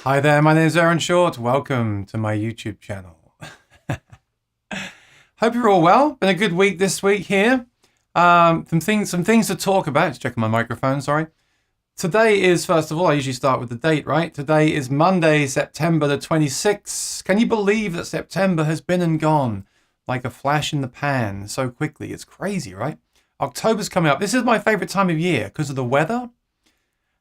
Hi there, my name is Aaron Short. Welcome to my YouTube channel. Hope you're all well. Been a good week this week here. Some things to talk about. Just checking my microphone, sorry. Today is, first of all, I usually start with the date, right? Today is Monday, September the 26th. Can you believe that September has been and gone like a flash in the pan so quickly? It's crazy, right? October's coming up. This is my favorite time of year because of the weather.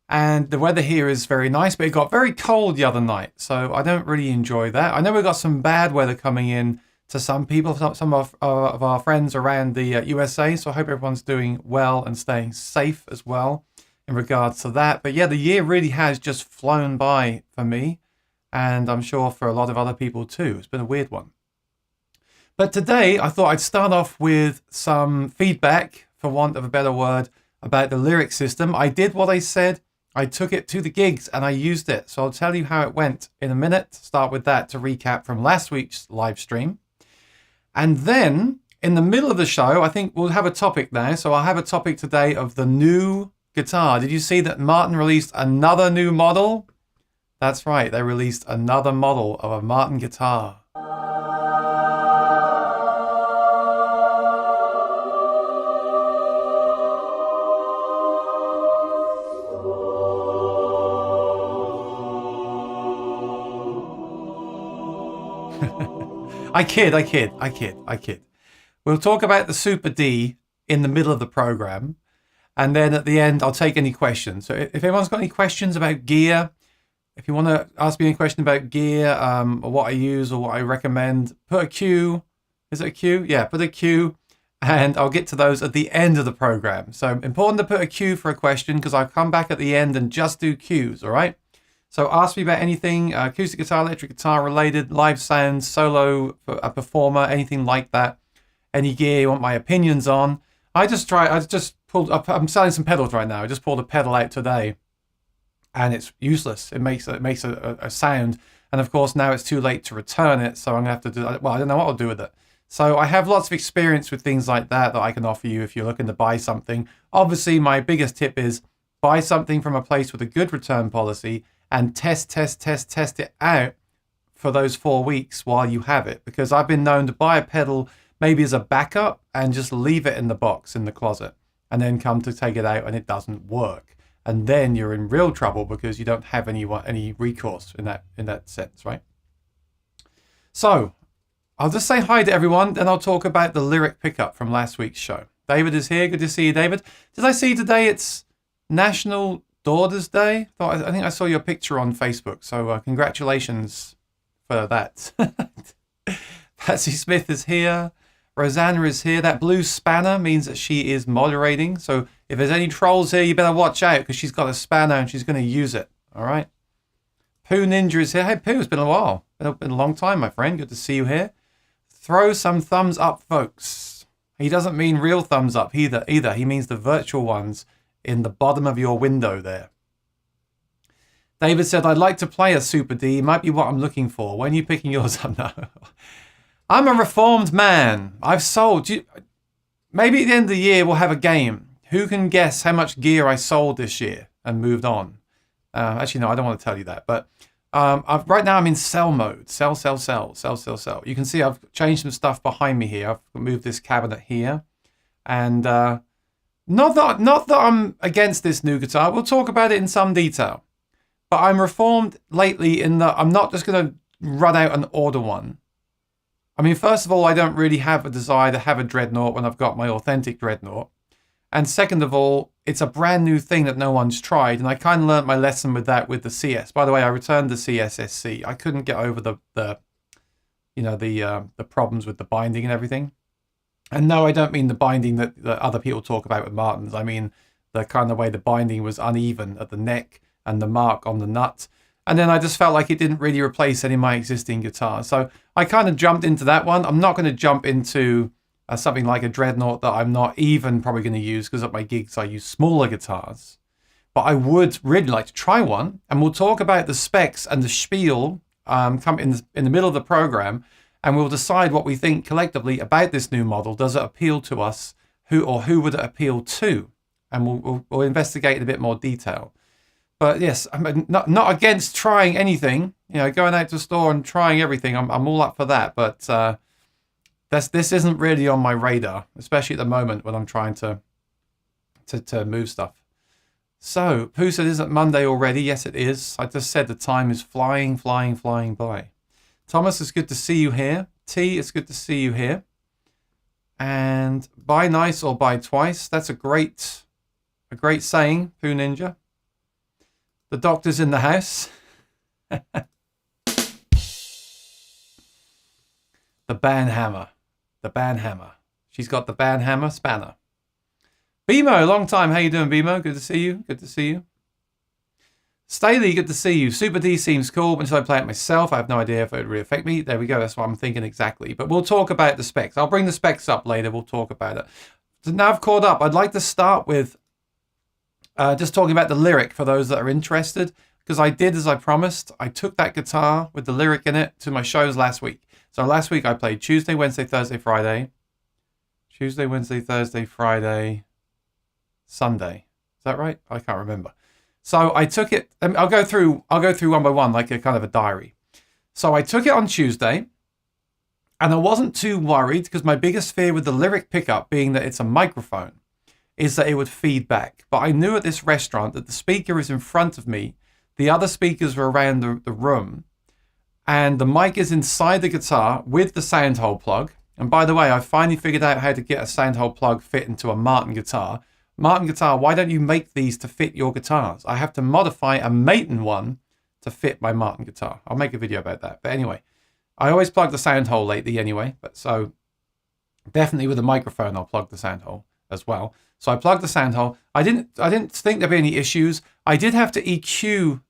And the weather here is very nice, but it got very cold the other night. So I don't really enjoy that. I know we've got some bad weather coming in to some people, some of our friends around the USA. So I hope everyone's doing well and staying safe as well in regards to that. But yeah, the year really has just flown by for me. And I'm sure for a lot of other people too. It's been a weird one. But today I thought I'd start off with some feedback, for want of a better word, about the lyric system. I did what I said. I took it to the gigs and I used it. So I'll tell you how it went in a minute. Start with that to recap from last week's live stream. And then in the middle of the show, I think we'll have a topic now. So I'll have a topic today of the new guitar. Did you see that Martin released another new model? That's right. They released another model of a Martin guitar. I kid. We'll talk about the Super D in the middle of the program. And then at the end, I'll take any questions. So if anyone's got any questions about gear, if you want to ask me any question about gear, or what I use or what I recommend, put a Q. Is it a Q? Yeah, put a Q. And I'll get to those at the end of the program. So important to put a Q for a question because I'll come back at the end and just do Qs, all right? So ask me about anything, acoustic guitar, electric guitar related, live sounds, solo, a performer, anything like that. Any gear you want my opinions on. I just pulled up, I'm selling some pedals right now. I just pulled a pedal out today and it's useless. It makes a sound. And of course now it's too late to return it. So I'm gonna have to do, well, I don't know what I'll do with it. So I have lots of experience with things like that I can offer you if you're looking to buy something. Obviously my biggest tip is buy something from a place with a good return policy and test it out for those 4 weeks while you have it. Because I've been known to buy a pedal maybe as a backup and just leave it in the box in the closet and then come to take it out and it doesn't work. And then you're in real trouble because you don't have any recourse in that sense, right? So I'll just say hi to everyone, then I'll talk about the lyric pickup from last week's show. David is here. Good to see you, David. Did I see today it's National Daughters Day? I think I saw your picture on Facebook, so congratulations for that. Patsy Smith is here. Rosanna is here. That blue spanner means that she is moderating, so if there's any trolls here, you better watch out because she's got a spanner and she's going to use it, all right? Pooh Ninja is here. Hey, Pooh, it's been a while. Been a long time, my friend. Good to see you here. Throw some thumbs up, folks. He doesn't mean real thumbs up either. He means the virtual ones in the bottom of your window there. David said, I'd like to play a Super D. Might be what I'm looking for. When are you picking yours up? No. I'm a reformed man. I've sold. Maybe at the end of the year, we'll have a game. Who can guess how much gear I sold this year and moved on? Actually, no, I don't want to tell you that. But right now I'm in sell mode. Sell. You can see I've changed some stuff behind me here. I've moved this cabinet here. And not that I'm against this new guitar. We'll talk about it in some detail. But I'm reformed lately in that I'm not just going to run out and order one. I mean, first of all, I don't really have a desire to have a Dreadnought when I've got my authentic Dreadnought. And second of all, it's a brand new thing that no one's tried. And I kind of learned my lesson with that with the CS. By the way, I returned the CSSC. I couldn't get over the problems with the binding and everything. And no, I don't mean the binding that other people talk about with Martins. I mean the kind of way the binding was uneven at the neck and the mark on the nut. And then I just felt like it didn't really replace any of my existing guitars. So I kind of jumped into that one. I'm not going to jump into something like a Dreadnought that I'm not even probably going to use because at my gigs I use smaller guitars. But I would really like to try one. And we'll talk about the specs and the spiel come in the middle of the program. And we'll decide what we think collectively about this new model. Does it appeal to us? Who would it appeal to? And we'll investigate in a bit more detail. But yes, I'm not against trying anything. You know, going out to the store and trying everything. I'm all up for that. But this isn't really on my radar, especially at the moment when I'm trying to move stuff. So, Pooh said, isn't Monday already? Yes, it is. I just said the time is flying by. Thomas, it's good to see you here. T, it's good to see you here. And buy nice or buy twice. That's a great saying, Pooh Ninja. The doctor's in the house. The banhammer. She's got the banhammer spanner. Bimo, long time. How you doing, Bimo? Good to see you. Staley, good to see you. Super D seems cool, but until I play it myself, I have no idea if it would really affect me. There we go. That's what I'm thinking exactly. But we'll talk about the specs. I'll bring the specs up later. We'll talk about it. So now I've caught up. I'd like to start with just talking about the lyric for those that are interested, because I did as I promised. I took that guitar with the lyric in it to my shows last week. So last week I played Tuesday, Wednesday, Thursday, Friday. Tuesday, Wednesday, Thursday, Friday, Sunday. Is that right? I can't remember. So I took it. I'll go through one by one, like a kind of a diary. So I took it on Tuesday, and I wasn't too worried because my biggest fear with the lyric pickup, being that it's a microphone, is that it would feed back. But I knew at this restaurant that the speaker is in front of me, the other speakers were around the room, and the mic is inside the guitar with the sound hole plug. And by the way, I finally figured out how to get a sound hole plug fit into a Martin guitar. Martin guitar, why don't you make these to fit your guitars? I have to modify a Maton one to fit my Martin guitar. I'll make a video about that. But anyway, I always plug the sound hole lately anyway. But so definitely with a microphone, I'll plug the sound hole as well. So I plugged the sound hole. I didn't think there'd be any issues. I did have to EQ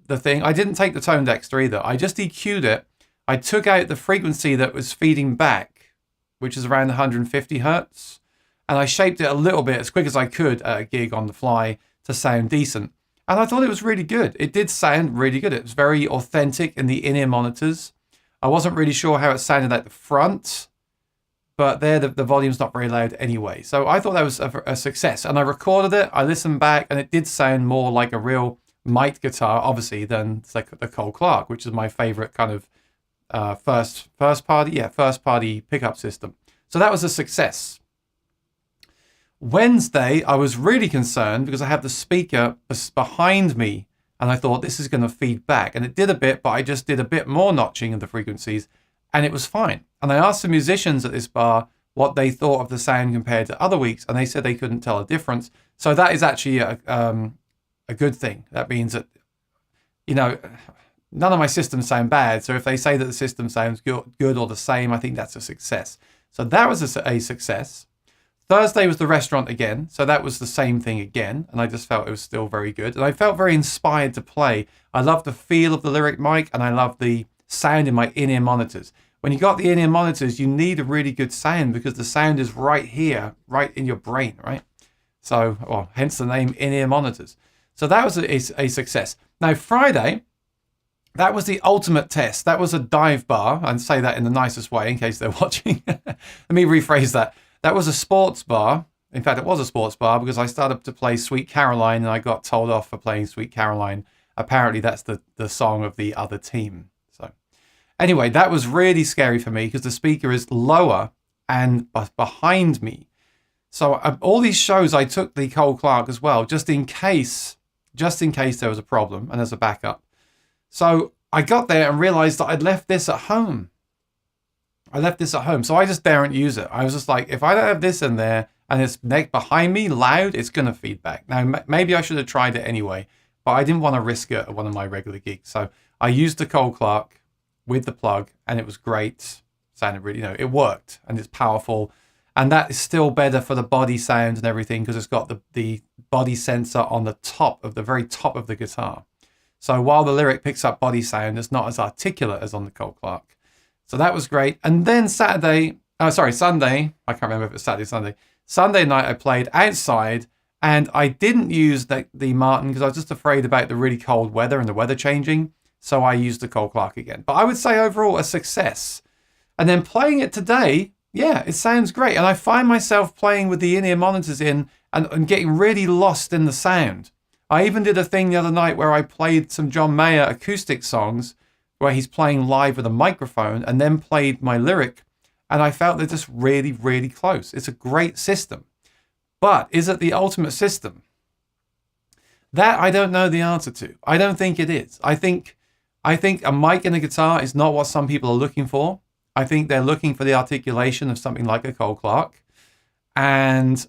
the thing. I didn't take the tone dexter either. I just EQ'd it. I took out the frequency that was feeding back, which is around 150 hertz. And I shaped it a little bit as quick as I could at a gig on the fly to sound decent. And I thought it was really good. It did sound really good. It was very authentic in the in-ear monitors. I wasn't really sure how it sounded at the front, but there the volume's not very loud anyway. So I thought that was a success. And I recorded it, I listened back, and it did sound more like a real mic guitar, obviously, than like the Cole Clark, which is my favorite kind of first party pickup system. So that was a success. Wednesday, I was really concerned because I had the speaker behind me and I thought this is going to feed back. And it did a bit, but I just did a bit more notching of the frequencies and it was fine. And I asked the musicians at this bar what they thought of the sound compared to other weeks, and they said they couldn't tell a difference. So that is actually a good thing. That means that, you know, none of my systems sound bad. So if they say that the system sounds good or the same, I think that's a success. So that was a success. Thursday was the restaurant again, so that was the same thing again, and I just felt it was still very good. And I felt very inspired to play. I love the feel of the lyric mic, and I love the sound in my in-ear monitors. When you got the in-ear monitors, you need a really good sound because the sound is right here, right in your brain, right? So, well, hence the name in-ear monitors. So that was a success. Now, Friday, that was the ultimate test. That was a dive bar, and say that in the nicest way in case they're watching. Let me rephrase that. That was a sports bar. In fact, it was a sports bar because I started to play Sweet Caroline and I got told off for playing Sweet Caroline. Apparently, that's the song of the other team. So anyway, that was really scary for me because the speaker is lower and behind me. So all these shows, I took the Cole Clark as well, just in case there was a problem and as a backup. So I got there and realized that I'd left this at home. So I just daren't use it. I was just like, if I don't have this in there and it's behind me loud, it's going to feed back. Now, maybe I should have tried it anyway, but I didn't want to risk it at one of my regular gigs. So I used the Cole Clark with the plug and it was great. Sounded really, it worked and it's powerful. And that is still better for the body sound and everything because it's got the body sensor on the very top of the guitar. So while the lyric picks up body sound, it's not as articulate as on the Cole Clark. So that was great. And then Sunday, I can't remember if it was Saturday or Sunday. Sunday night I played outside and I didn't use the Martin because I was just afraid about the really cold weather and the weather changing. So I used the Cole Clark again. But I would say overall a success. And then playing it today, yeah, it sounds great. And I find myself playing with the in-ear monitors in and getting really lost in the sound. I even did a thing the other night where I played some John Mayer acoustic songs where he's playing live with a microphone and then played my lyric. And I felt they're just really, really close. It's a great system. But is it the ultimate system? That I don't know the answer to. I don't think it is. I think a mic and a guitar is not what some people are looking for. I think they're looking for the articulation of something like a Cole Clark. And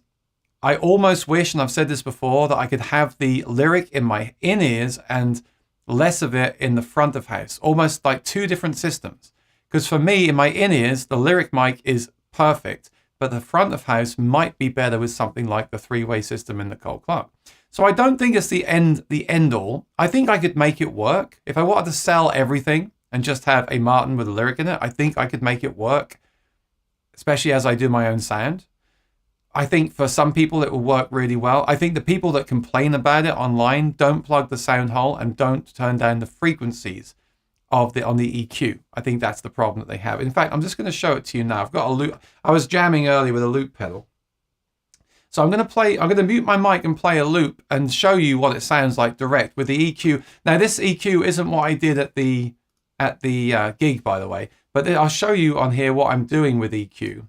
I almost wish, and I've said this before, that I could have the lyric in my in-ears and less of it in the front of house, almost like two different systems. Because for me, in my in-ears, the lyric mic is perfect, but the front of house might be better with something like the three-way system in the Cole Clark. So I don't think it's the end all. I think I could make it work. If I wanted to sell everything and just have a Martin with a lyric in it, I think I could make it work, especially as I do my own sound. I think for some people it will work really well. I think the people that complain about it online don't plug the sound hole and don't turn down the frequencies on the EQ. I think that's the problem that they have. In fact, I'm just going to show it to you now. I've got a loop. I was jamming earlier with a loop pedal. So I'm going to mute my mic and play a loop and show you what it sounds like direct with the EQ. Now this EQ isn't what I did at the gig, by the way, but I'll show you on here what I'm doing with EQ,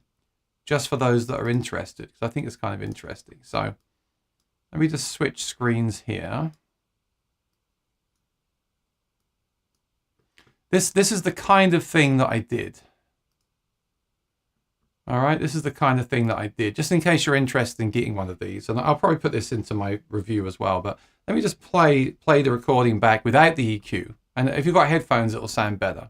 just for those that are interested, because I think it's kind of interesting. So let me just switch screens here. This is the kind of thing that I did. All right, this is the kind of thing that I did, just in case you're interested in getting one of these. And I'll probably put this into my review as well, but let me just play the recording back without the EQ. And if you've got headphones, it'll sound better.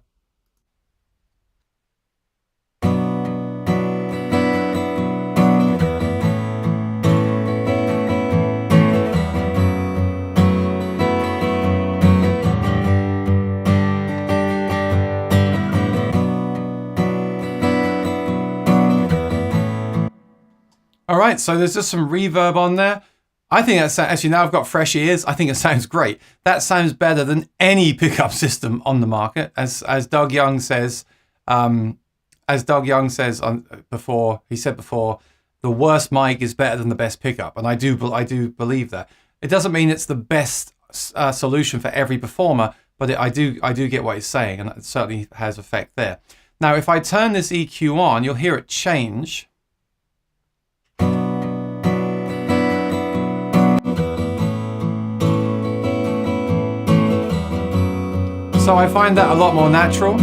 All right, so there's just some reverb on there. I think that's, actually, now I've got fresh ears, I think it sounds great. That sounds better than any pickup system on the market. As Doug Young says, before, he said before, the worst mic is better than the best pickup, and I do believe that. It doesn't mean it's the best solution for every performer, but I do get what he's saying, and it certainly has effect there. Now, if I turn this EQ on, you'll hear it change. So I find that a lot more natural.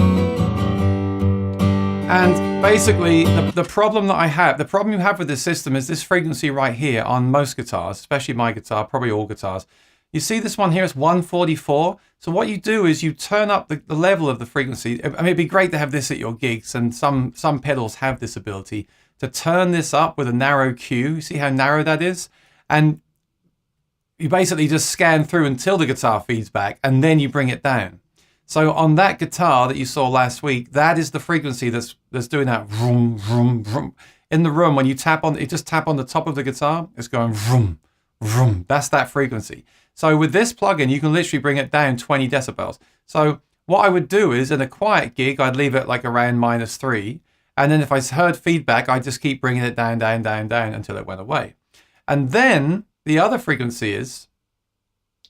And basically, the problem you have with this system is this frequency right here on most guitars, especially my guitar, probably all guitars. You see this one here is 144. So what you do is you turn up the level of the frequency. I mean, it'd be great to have this at your gigs, and some pedals have this ability to turn this up with a narrow Q. You see how narrow that is? And you basically just scan through until the guitar feeds back, and then you bring it down. So on that guitar that you saw last week, that is the frequency that's doing that vroom, vroom, vroom. In the room, when you tap on, just tap on the top of the guitar, it's going vroom, vroom. That's that frequency. So with this plugin, you can literally bring it down 20 decibels. So what I would do is, in a quiet gig, I'd leave it like around -3. And then if I heard feedback, I'd just keep bringing it down, down, down, down until it went away. And then the other frequency is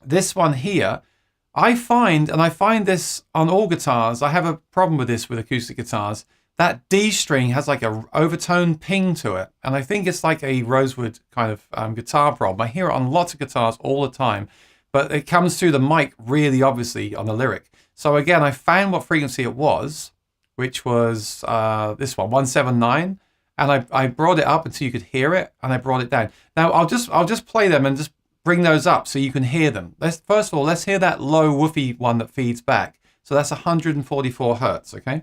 this one here. I find this on all guitars, I have a problem with this with acoustic guitars, that D string has like a overtone ping to it. And I think it's like a Rosewood kind of guitar problem. I hear it on lots of guitars all the time, but it comes through the mic really obviously on the lyric. So again, I found what frequency it was, which was this one, 179. And I brought it up until you could hear it, and I brought it down. Now I'll just play them and just bring those up so you can hear them. First of all, let's hear that low woofy one that feeds back. So that's 144 hertz, okay?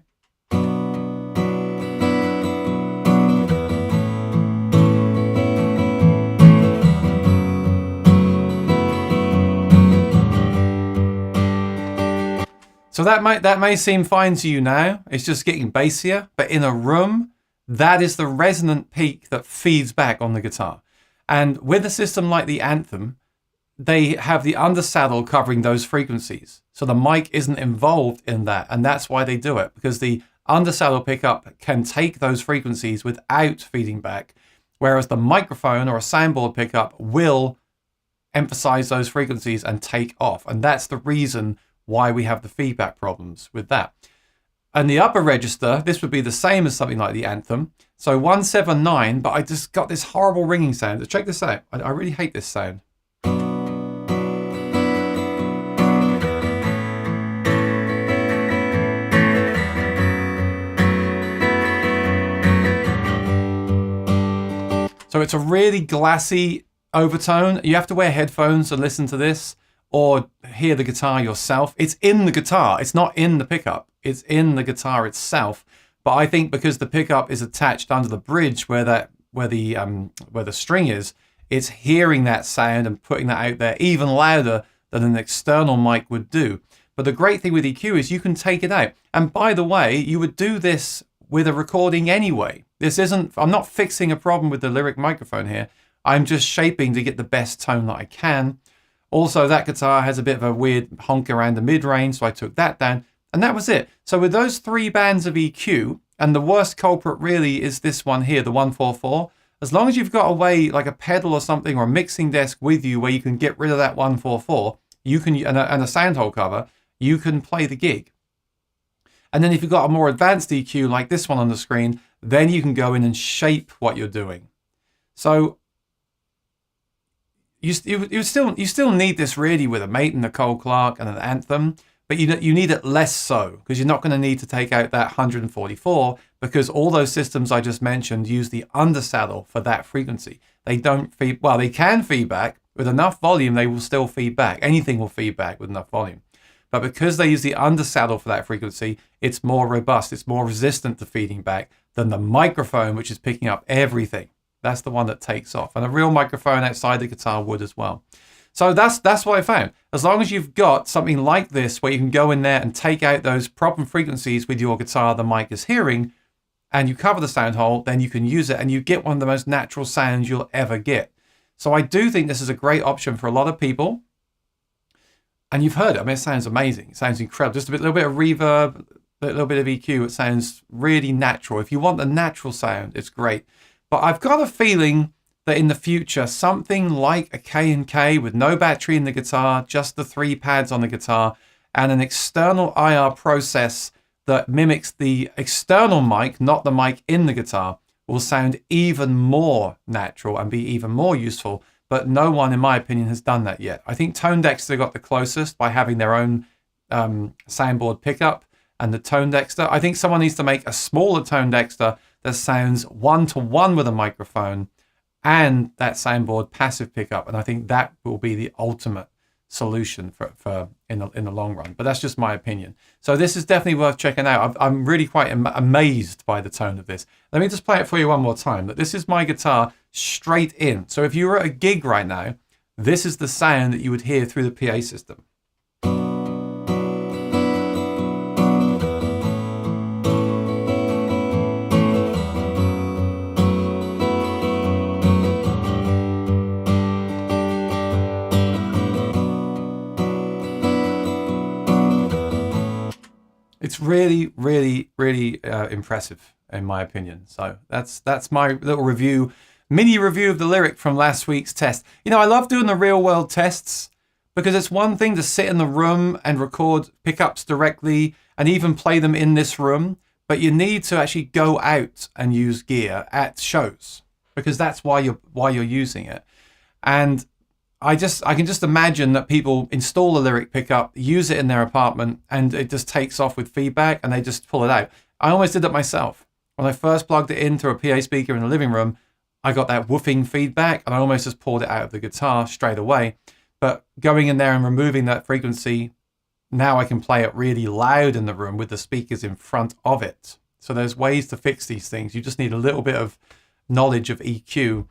So that may seem fine to you now. It's just getting bassier, but in a room, that is the resonant peak that feeds back on the guitar. And with a system like the Anthem, they have the undersaddle covering those frequencies. So the mic isn't involved in that. And that's why they do it, because the undersaddle pickup can take those frequencies without feeding back, whereas the microphone or a soundboard pickup will emphasize those frequencies and take off. And that's the reason why we have the feedback problems with that. And the upper register, this would be the same as something like the Anthem. So 179, but I just got this horrible ringing sound. Check this out. I really hate this sound. So it's a really glassy overtone. You have to wear headphones and listen to this or hear the guitar yourself. It's in the guitar. It's not in the pickup. It's in the guitar itself. But I think because the pickup is attached under the bridge where the string is, it's hearing that sound and putting that out there even louder than an external mic would do. But the great thing with EQ is you can take it out. And by the way, you would do this with a recording anyway. I'm not fixing a problem with the Lyric microphone here. I'm just shaping to get the best tone that I can. Also, that guitar has a bit of a weird honk around the mid-range, so I took that down, and that was it. So with those 3 bands of EQ, and the worst culprit really is this one here, the 144, as long as you've got a way, like a pedal or something, or a mixing desk with you where you can get rid of that 144, you can, and a sound hole cover, you can play the gig. And then if you've got a more advanced EQ like this one on the screen, then you can go in and shape what you're doing. So you still need this really with a Maton, a Cole Clark, and an Anthem, but you need it less so because you're not going to need to take out that 144 because all those systems I just mentioned use the undersaddle for that frequency. They don't feed, well, they can feedback with enough volume. They will still feedback. Anything will feedback with enough volume. But because they use the undersaddle for that frequency, it's more robust. It's more resistant to feeding back than the microphone, which is picking up everything. That's the one that takes off. And a real microphone outside the guitar would as well. So that's what I found. As long as you've got something like this where you can go in there and take out those problem frequencies with your guitar the mic is hearing, and you cover the sound hole, then you can use it and you get one of the most natural sounds you'll ever get. So I do think this is a great option for a lot of people. And you've heard it. I mean, it sounds amazing. It sounds incredible. Just a little bit of reverb, a little bit of EQ. It sounds really natural. If you want the natural sound, it's great. But I've got a feeling that in the future, something like a K&K with no battery in the guitar, just the 3 pads on the guitar, and an external IR process that mimics the external mic, not the mic in the guitar, will sound even more natural and be even more useful. But no one, in my opinion, has done that yet. I think Tone Dexter got the closest by having their own soundboard pickup and the Tone Dexter. I think someone needs to make a smaller Tone Dexter that sounds one-to-one with a microphone and that soundboard passive pickup. And I think that will be the ultimate solution for in the long run. But that's just my opinion. So this is definitely worth checking out. I'm really quite amazed by the tone of this. Let me just play it for you one more time. That this is my guitar straight in. So if you were at a gig right now, this is the sound that you would hear through the PA system. It's really, really, really impressive in my opinion. So that's my little mini review of the Lyric from last week's test. You know, I love doing the real world tests because it's one thing to sit in the room and record pickups directly and even play them in this room, but you need to actually go out and use gear at shows because that's why you're using it. And I can just imagine that people install a Lyric pickup, use it in their apartment, and it just takes off with feedback and they just pull it out. I almost did that myself. When I first plugged it into a PA speaker in the living room, I got that woofing feedback and I almost just pulled it out of the guitar straight away. But going in there and removing that frequency, now I can play it really loud in the room with the speakers in front of it. So there's ways to fix these things. You just need a little bit of knowledge of EQ.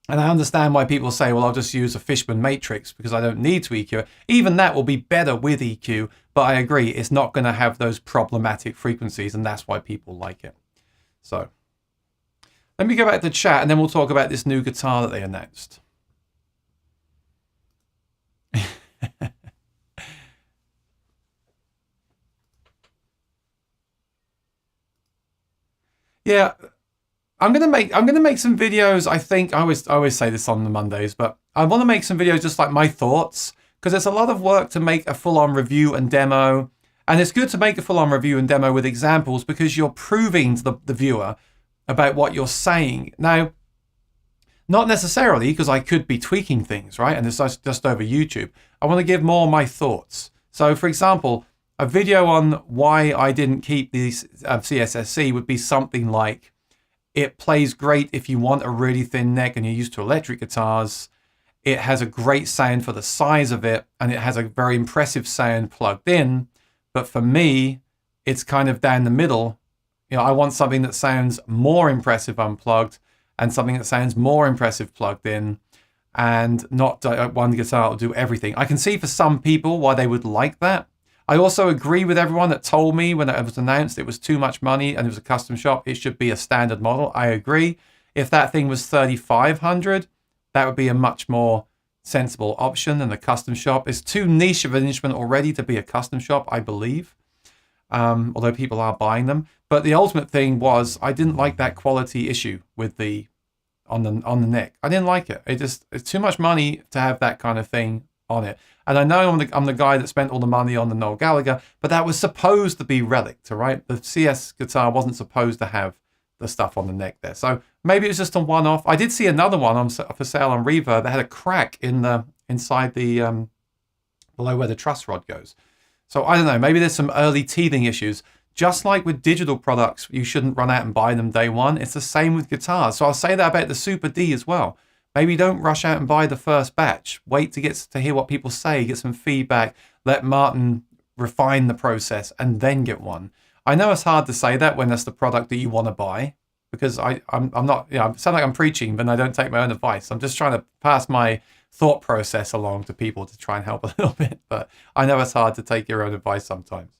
And I understand why people say, well, I'll just use a Fishman matrix because I don't need to EQ it. Even that will be better with EQ, but I agree, it's not going to have those problematic frequencies, and that's why people like it. So let me go back to chat, and then we'll talk about this new guitar that they announced. Yeah. I'm gonna make some videos. I think I always say this on the Mondays, but I want to make some videos just like my thoughts, because it's a lot of work to make a full-on review and demo, and it's good to make a full-on review and demo with examples because you're proving to the viewer about what you're saying. Now, not necessarily, because I could be tweaking things, right? And it's just over YouTube. I want to give more my thoughts. So, for example, a video on why I didn't keep the CSSC would be something like, it plays great if you want a really thin neck and you're used to electric guitars. It has a great sound for the size of it, and it has a very impressive sound plugged in. But for me, it's kind of down the middle. You know, I want something that sounds more impressive unplugged and something that sounds more impressive plugged in, and not one guitar will do everything. I can see for some people why they would like that. I also agree with everyone that told me when it was announced it was too much money and it was a custom shop, it should be a standard model. I agree. If that thing was $3,500, that would be a much more sensible option than the custom shop. It's too niche of an instrument already to be a custom shop, I believe. Although people are buying them. But the ultimate thing was I didn't like that quality issue with the on the neck. I didn't like it. It's too much money to have that kind of thing on it. And I know I'm the guy that spent all the money on the Noel Gallagher, but that was supposed to be relic, right? The CS guitar wasn't supposed to have the stuff on the neck there. So maybe it was just a one-off. I did see another one for sale on Reverb that had a crack inside the below where the truss rod goes. So I don't know, maybe there's some early teething issues. Just like with digital products, you shouldn't run out and buy them day one. It's the same with guitars. So I'll say that about the Super D as well. Maybe don't rush out and buy the first batch. Wait to hear what people say, get some feedback, let Martin refine the process, and then get one. I know it's hard to say that when that's the product that you want to buy, because I'm not, I sound like I'm preaching, but I don't take my own advice. I'm just trying to pass my thought process along to people to try and help a little bit, but I know it's hard to take your own advice sometimes.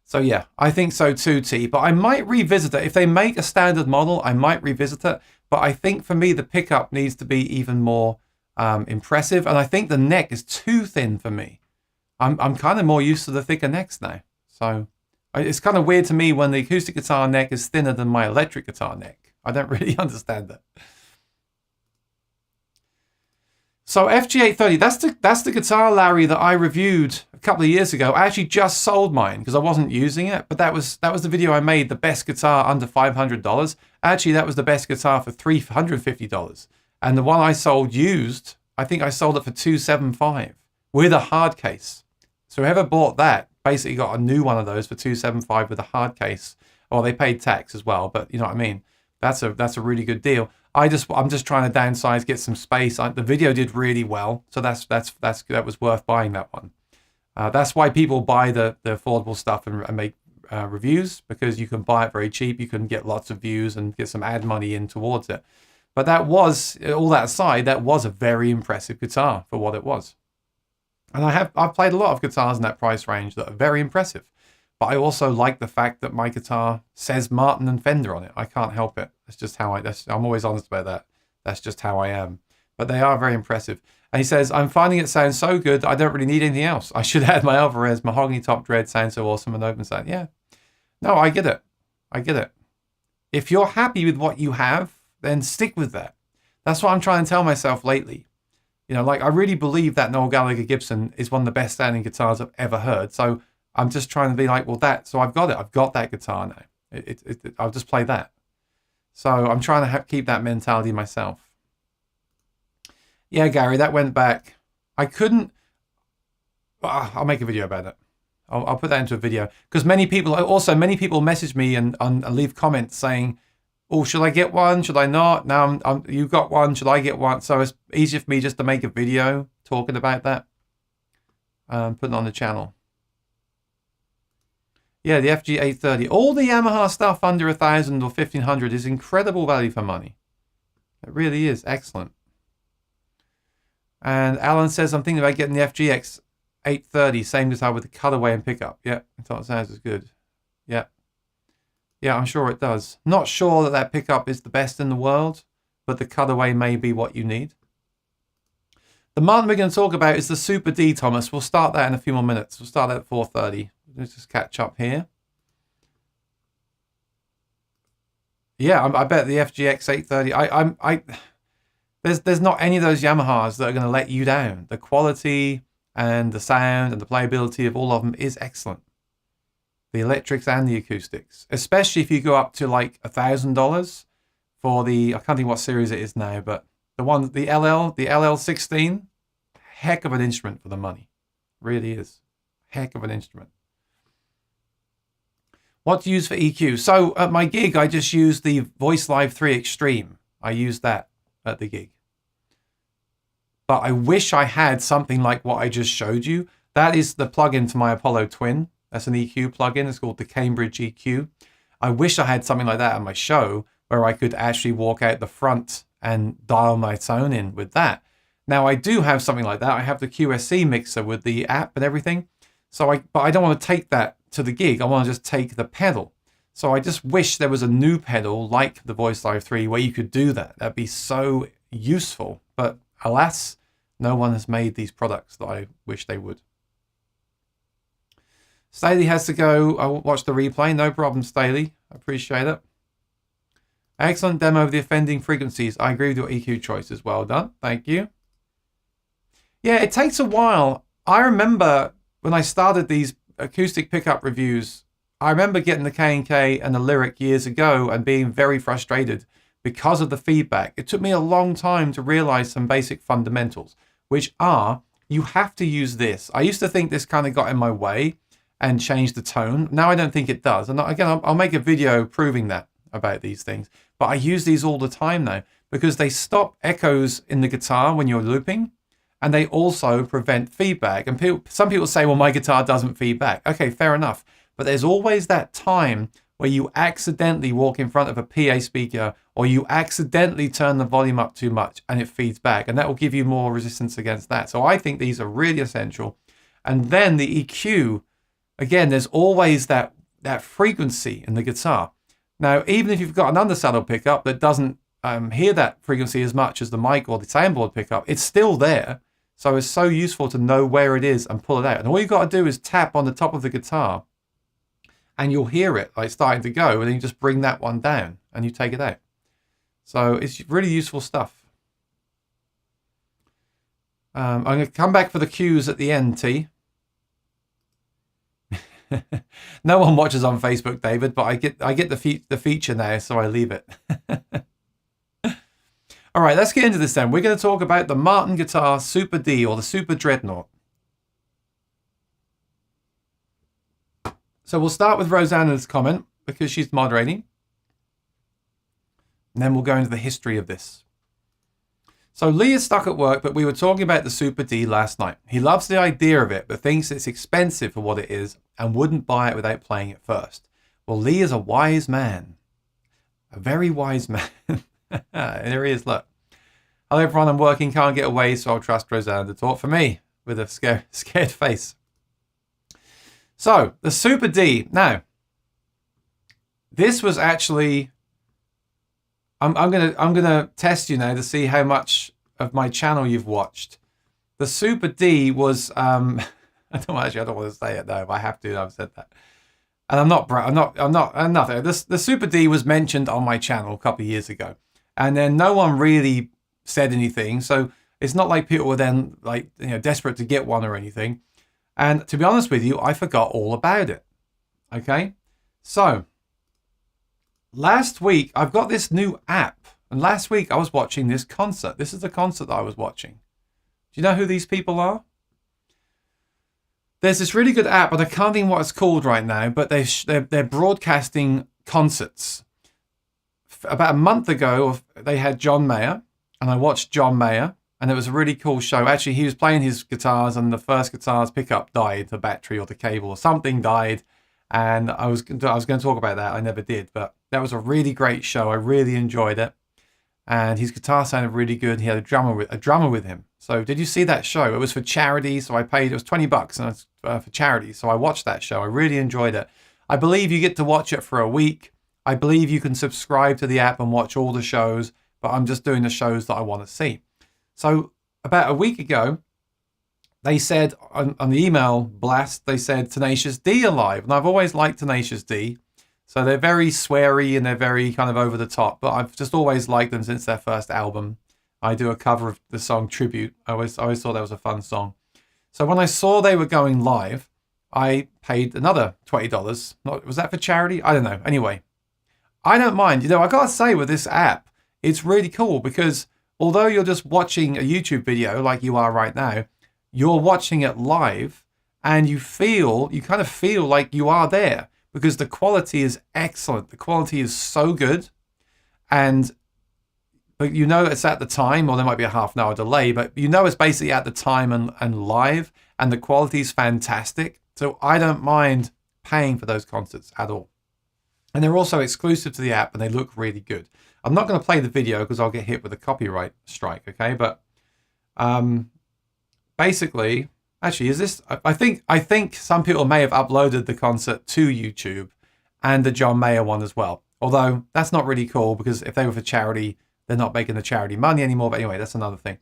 So yeah, I think so too, T, but I might revisit it. If they make a standard model, I might revisit it. But I think for me, the pickup needs to be even more impressive. And I think the neck is too thin for me. I'm kind of more used to the thicker necks now. So it's kind of weird to me when the acoustic guitar neck is thinner than my electric guitar neck. I don't really understand that. So FG830, that's the guitar, Larry, that I reviewed a couple of years ago. I actually just sold mine because I wasn't using it, but that was the video I made, the best guitar under $500. Actually, that was the best guitar for $350. And the one I sold used, I think I sold it for $275 with a hard case. So whoever bought that basically got a new one of those for $275 with a hard case. Well, they paid tax as well, but you know what I mean? That's a really good deal. I'm just trying to downsize, get some space. The video did really well, so that was worth buying that one. That's why people buy the affordable stuff and make reviews, because you can buy it very cheap. You can get lots of views and get some ad money in towards it. But that was, all that aside, that was a very impressive guitar for what it was. And I've played a lot of guitars in that price range that are very impressive. But I also like the fact that my guitar says Martin and Fender on it. I can't help it. That's just how I'm always honest about that. That's just how I am. But they are very impressive. And he says, I'm finding it sounds so good that I don't really need anything else. I should add my Alvarez mahogany top dread sounds so awesome and open sound. Yeah. No, I get it. I get it. If you're happy with what you have, then stick with that. That's what I'm trying to tell myself lately. You know, like I really believe that Noel Gallagher Gibson is one of the best sounding guitars I've ever heard. So I'm just trying to be like, well, so I've got it. I've got that guitar now. I'll just play that. So I'm trying to keep that mentality myself. Yeah, Gary, that went back. I couldn't. I'll make a video about it. I'll put that into a video, because many people message me and leave comments saying, oh, should I get one? Should I not? Now you got one. Should I get one? So it's easier for me just to make a video talking about that. Put it on the channel. Yeah, the FG830. All the Yamaha stuff under 1,000 or 1,500 is incredible value for money. It really is excellent. And Alan says, I'm thinking about getting the FGX830, same guitar with the cutaway and pickup. Yeah, I thought it sounds as good. Yeah. Yeah, I'm sure it does. Not sure that pickup is the best in the world, but the cutaway may be what you need. The Martin we're going to talk about is the Super D, Thomas. We'll start that in a few more minutes. We'll start that at 4:30. Let's just catch up here. Yeah, I bet the FGX 830. There's not any of those Yamahas that are going to let you down. The quality and the sound and the playability of all of them is excellent. The electrics and the acoustics, especially if you go up to like $1,000 for the, I can't think what series it is now, but the LL16, heck of an instrument for the money. Really is. Heck of an instrument. What to use for EQ? So at my gig, I just used the Voice Live 3 Extreme. I used that at the gig. But I wish I had something like what I just showed you. That is the plugin for my Apollo Twin. That's an EQ plugin. It's called the Cambridge EQ. I wish I had something like that at my show where I could actually walk out the front and dial my tone in with that. Now I do have something like that. I have the QSC mixer with the app and everything. But I don't want to take that to the gig. I want to just take the pedal. So I just wish there was a new pedal like the Voice Live 3 where you could do that. That'd be so useful. But alas, no one has made these products that I wish they would. Staley has to go. I'll watch the replay. No problem, Staley. I appreciate it. Excellent demo of the offending frequencies. I agree with your EQ choices. Well done. Thank you. Yeah, it takes a while. I remember when I started these acoustic pickup reviews, I remember getting the K&K and the Lyric years ago and being very frustrated because of the feedback. It took me a long time to realize some basic fundamentals, which are you have to use this. I used to think this kind of got in my way and changed the tone. Now I don't think it does. And again, I'll make a video proving that about these things. But I use these all the time now because they stop echoes in the guitar when you're looping. And they also prevent feedback. And some people say, well, my guitar doesn't feedback. Okay, fair enough. But there's always that time where you accidentally walk in front of a PA speaker or you accidentally turn the volume up too much and it feeds back. And that will give you more resistance against that. So I think these are really essential. And then the EQ, again, there's always that frequency in the guitar. Now, even if you've got an undersaddle pickup that doesn't hear that frequency as much as the mic or the soundboard pickup, it's still there. So it's so useful to know where it is and pull it out. And all you've got to do is tap on the top of the guitar and you'll hear it like starting to go. And then you just bring that one down and you take it out. So it's really useful stuff. I'm going to come back for the cues at the end, T. No one watches on Facebook, David, but I get the feature now, so I leave it. All right, let's get into this then. We're going to talk about the Martin Guitar Super D, or the Super Dreadnought. So we'll start with Rosanna's comment because she's moderating. And then we'll go into the history of this. So Lee is stuck at work, but we were talking about the Super D last night. He loves the idea of it, but thinks it's expensive for what it is and wouldn't buy it without playing it first. Well, Lee is a wise man. A very wise man. There he is, look. Hello everyone, I'm working, can't get away, so I'll trust Rosanna to talk for me with a scared face. So, the Super D. Now, this was actually... I'm gonna test you now to see how much of my channel you've watched. The Super D was I don't want to say it though, but I have to. I've said that, and I'm not. The Super D was mentioned on my channel a couple of years ago, and then no one really said anything. So it's not like people were then like desperate to get one or anything. And to be honest with you, I forgot all about it. Okay, so. Last week, I've got this new app. And last week, I was watching this concert. This is the concert that I was watching. Do you know who these people are? There's this really good app, and I can't think what it's called right now, but they're broadcasting concerts. About a month ago, they had John Mayer, and I watched John Mayer, and it was a really cool show. Actually, he was playing his guitars, and the first guitar's pickup died, the battery or the cable or something died. And I was going to talk about that. I never did, but that was a really great show. I really enjoyed it, and his guitar sounded really good. He had a drummer with him. So did you see that show? It was for charity, so I paid. It was $20, and it's for charity. So I watched that show. I really enjoyed it. I believe you get to watch it for a week. I believe you can subscribe to the app and watch all the shows, but I'm just doing the shows that I want to see. So about a week ago, they said on the email blast, they said Tenacious D alive. And I've always liked Tenacious D. So they're very sweary and they're very kind of over the top, but I've just always liked them since their first album. I do a cover of the song Tribute. I always thought that was a fun song. So when I saw they were going live, I paid another $20. Was that for charity? I don't know. Anyway, I don't mind. You know, I gotta say with this app, it's really cool because although you're just watching a YouTube video like you are right now, you're watching it live and you kind of feel like you are there because the quality is excellent. The quality is so good. But you know it's at the time, or there might be a half an hour delay, but you know it's basically at the time and live, and the quality is fantastic. So I don't mind paying for those concerts at all. And they're also exclusive to the app and they look really good. I'm not going to play the video because I'll get hit with a copyright strike, okay? But basically, actually, is this? I think some people may have uploaded the concert to YouTube and the John Mayer one as well. Although that's not really cool because if they were for charity, they're not making the charity money anymore. But anyway, that's another thing.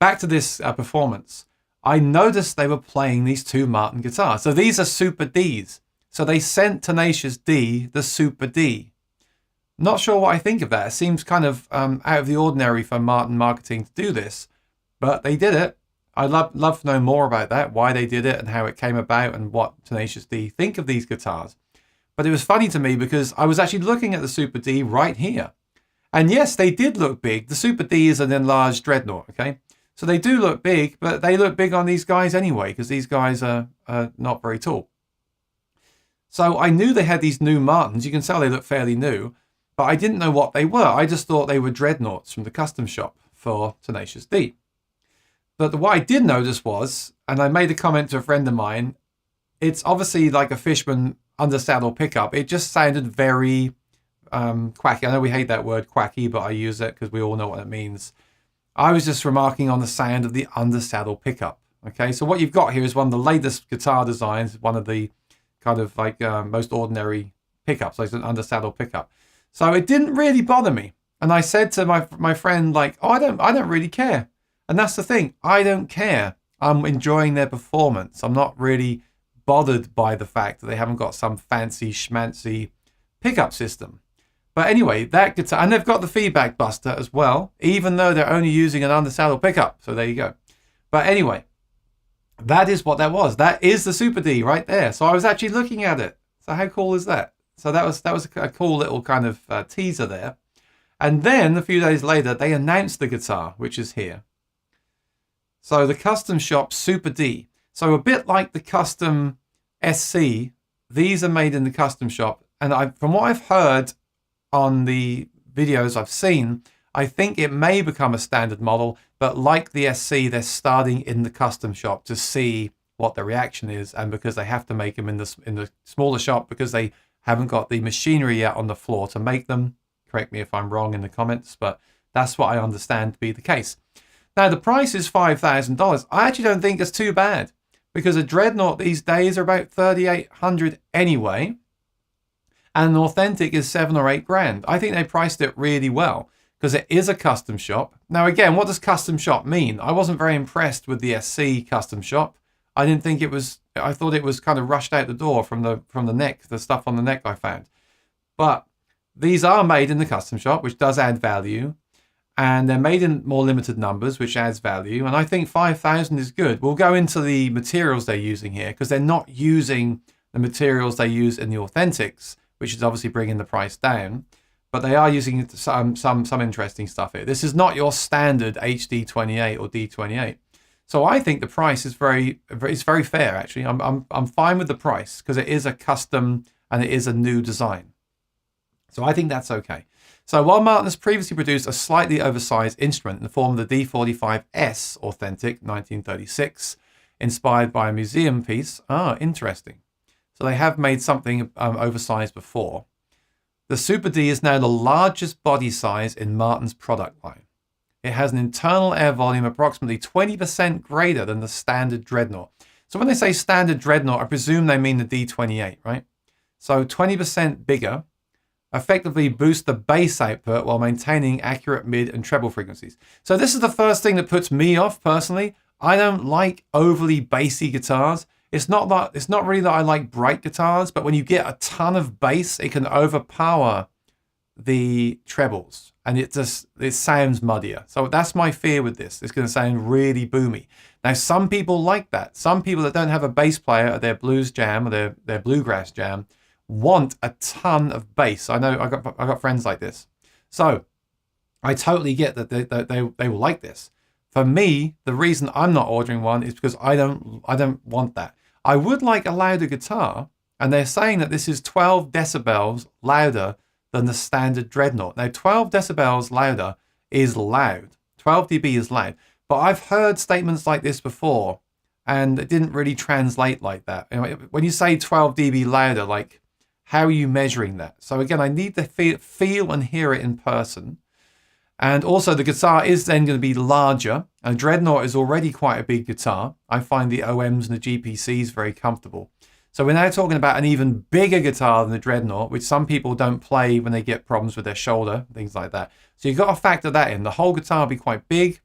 Back to this performance. I noticed they were playing these two Martin guitars. So these are Super Ds. So they sent Tenacious D the Super D. Not sure what I think of that. It seems kind of out of the ordinary for Martin Marketing to do this, but they did it. I'd love to know more about that, why they did it and how it came about and what Tenacious D think of these guitars. But it was funny to me because I was actually looking at the Super D right here. And yes, they did look big. The Super D is an enlarged Dreadnought, okay? So they do look big, but they look big on these guys anyway because these guys are not very tall. So I knew they had these new Martins. You can tell they look fairly new, but I didn't know what they were. I just thought they were Dreadnoughts from the custom shop for Tenacious D. But what I did notice was, and I made a comment to a friend of mine, it's obviously like a Fishman undersaddle pickup. It just sounded very quacky. I know we hate that word quacky, but I use it because we all know what it means. I was just remarking on the sound of the undersaddle pickup. Okay, so what you've got here is one of the latest guitar designs, one of the kind of like most ordinary pickups, like an undersaddle pickup. So it didn't really bother me. And I said to my friend, like, oh, I don't really care. And that's the thing. I don't care. I'm enjoying their performance. I'm not really bothered by the fact that they haven't got some fancy schmancy pickup system. But anyway, that guitar, and they've got the feedback buster as well, even though they're only using an undersaddle pickup. So there you go. But anyway, that is what that was. That is the Super D right there. So I was actually looking at it. So how cool is that? So that was a cool little kind of teaser there. And then a few days later, they announced the guitar, which is here. So the Custom Shop Super D. So a bit like the Custom SC, these are made in the Custom Shop. And from what I've heard on the videos I've seen, I think it may become a standard model, but like the SC, they're starting in the Custom Shop to see what the reaction is, and because they have to make them in the smaller shop because they haven't got the machinery yet on the floor to make them. Correct me if I'm wrong in the comments, but that's what I understand to be the case. Now the price is $5,000. I actually don't think it's too bad because a Dreadnought these days are about $3,800 anyway. And an authentic is $7 or $8 grand. I think they priced it really well because it is a custom shop. Now, again, what does custom shop mean? I wasn't very impressed with the SC custom shop. I didn't think it was, I thought it was kind of rushed out the door from the neck, the stuff on the neck I found. But these are made in the custom shop, which does add value. And they're made in more limited numbers, which adds value. And I think 5,000 is good. We'll go into the materials they're using here because they're not using the materials they use in the Authentics, which is obviously bringing the price down, but they are using some interesting stuff here. This is not your standard HD28 or D28. So I think the price is very fair, actually. I'm fine with the price because it is a custom and it is a new design. So I think that's okay. So while Martin has previously produced a slightly oversized instrument in the form of the D45S Authentic 1936, inspired by a museum piece. Ah, interesting. So they have made something oversized before. The Super D is now the largest body size in Martin's product line. It has an internal air volume approximately 20% greater than the standard Dreadnought. So when they say standard Dreadnought, I presume they mean the D28, right? So 20% bigger, effectively boost the bass output while maintaining accurate mid and treble frequencies. So this is the first thing that puts me off personally. I don't like overly bassy guitars. It's not really that I like bright guitars, but when you get a ton of bass, it can overpower the trebles, and it sounds muddier. So that's my fear with this. It's going to sound really boomy. Now, some people like that. Some people that don't have a bass player at their blues jam or their bluegrass jam want a ton of bass. I know I got friends like this. So I totally get that they will like this. For me, the reason I'm not ordering one is because I don't want that. I would like a louder guitar, and they're saying that this is 12 decibels louder than the standard Dreadnought. Now, 12 decibels louder is loud. 12 dB is loud. But I've heard statements like this before, and it didn't really translate like that. When you say 12 dB louder, like, how are you measuring that? So again, I need to feel and hear it in person. And also the guitar is then going to be larger. And Dreadnought is already quite a big guitar. I find the OMs and the GPCs very comfortable. So we're now talking about an even bigger guitar than the Dreadnought, which some people don't play when they get problems with their shoulder, things like that. So you've got to factor that in. The whole guitar will be quite big.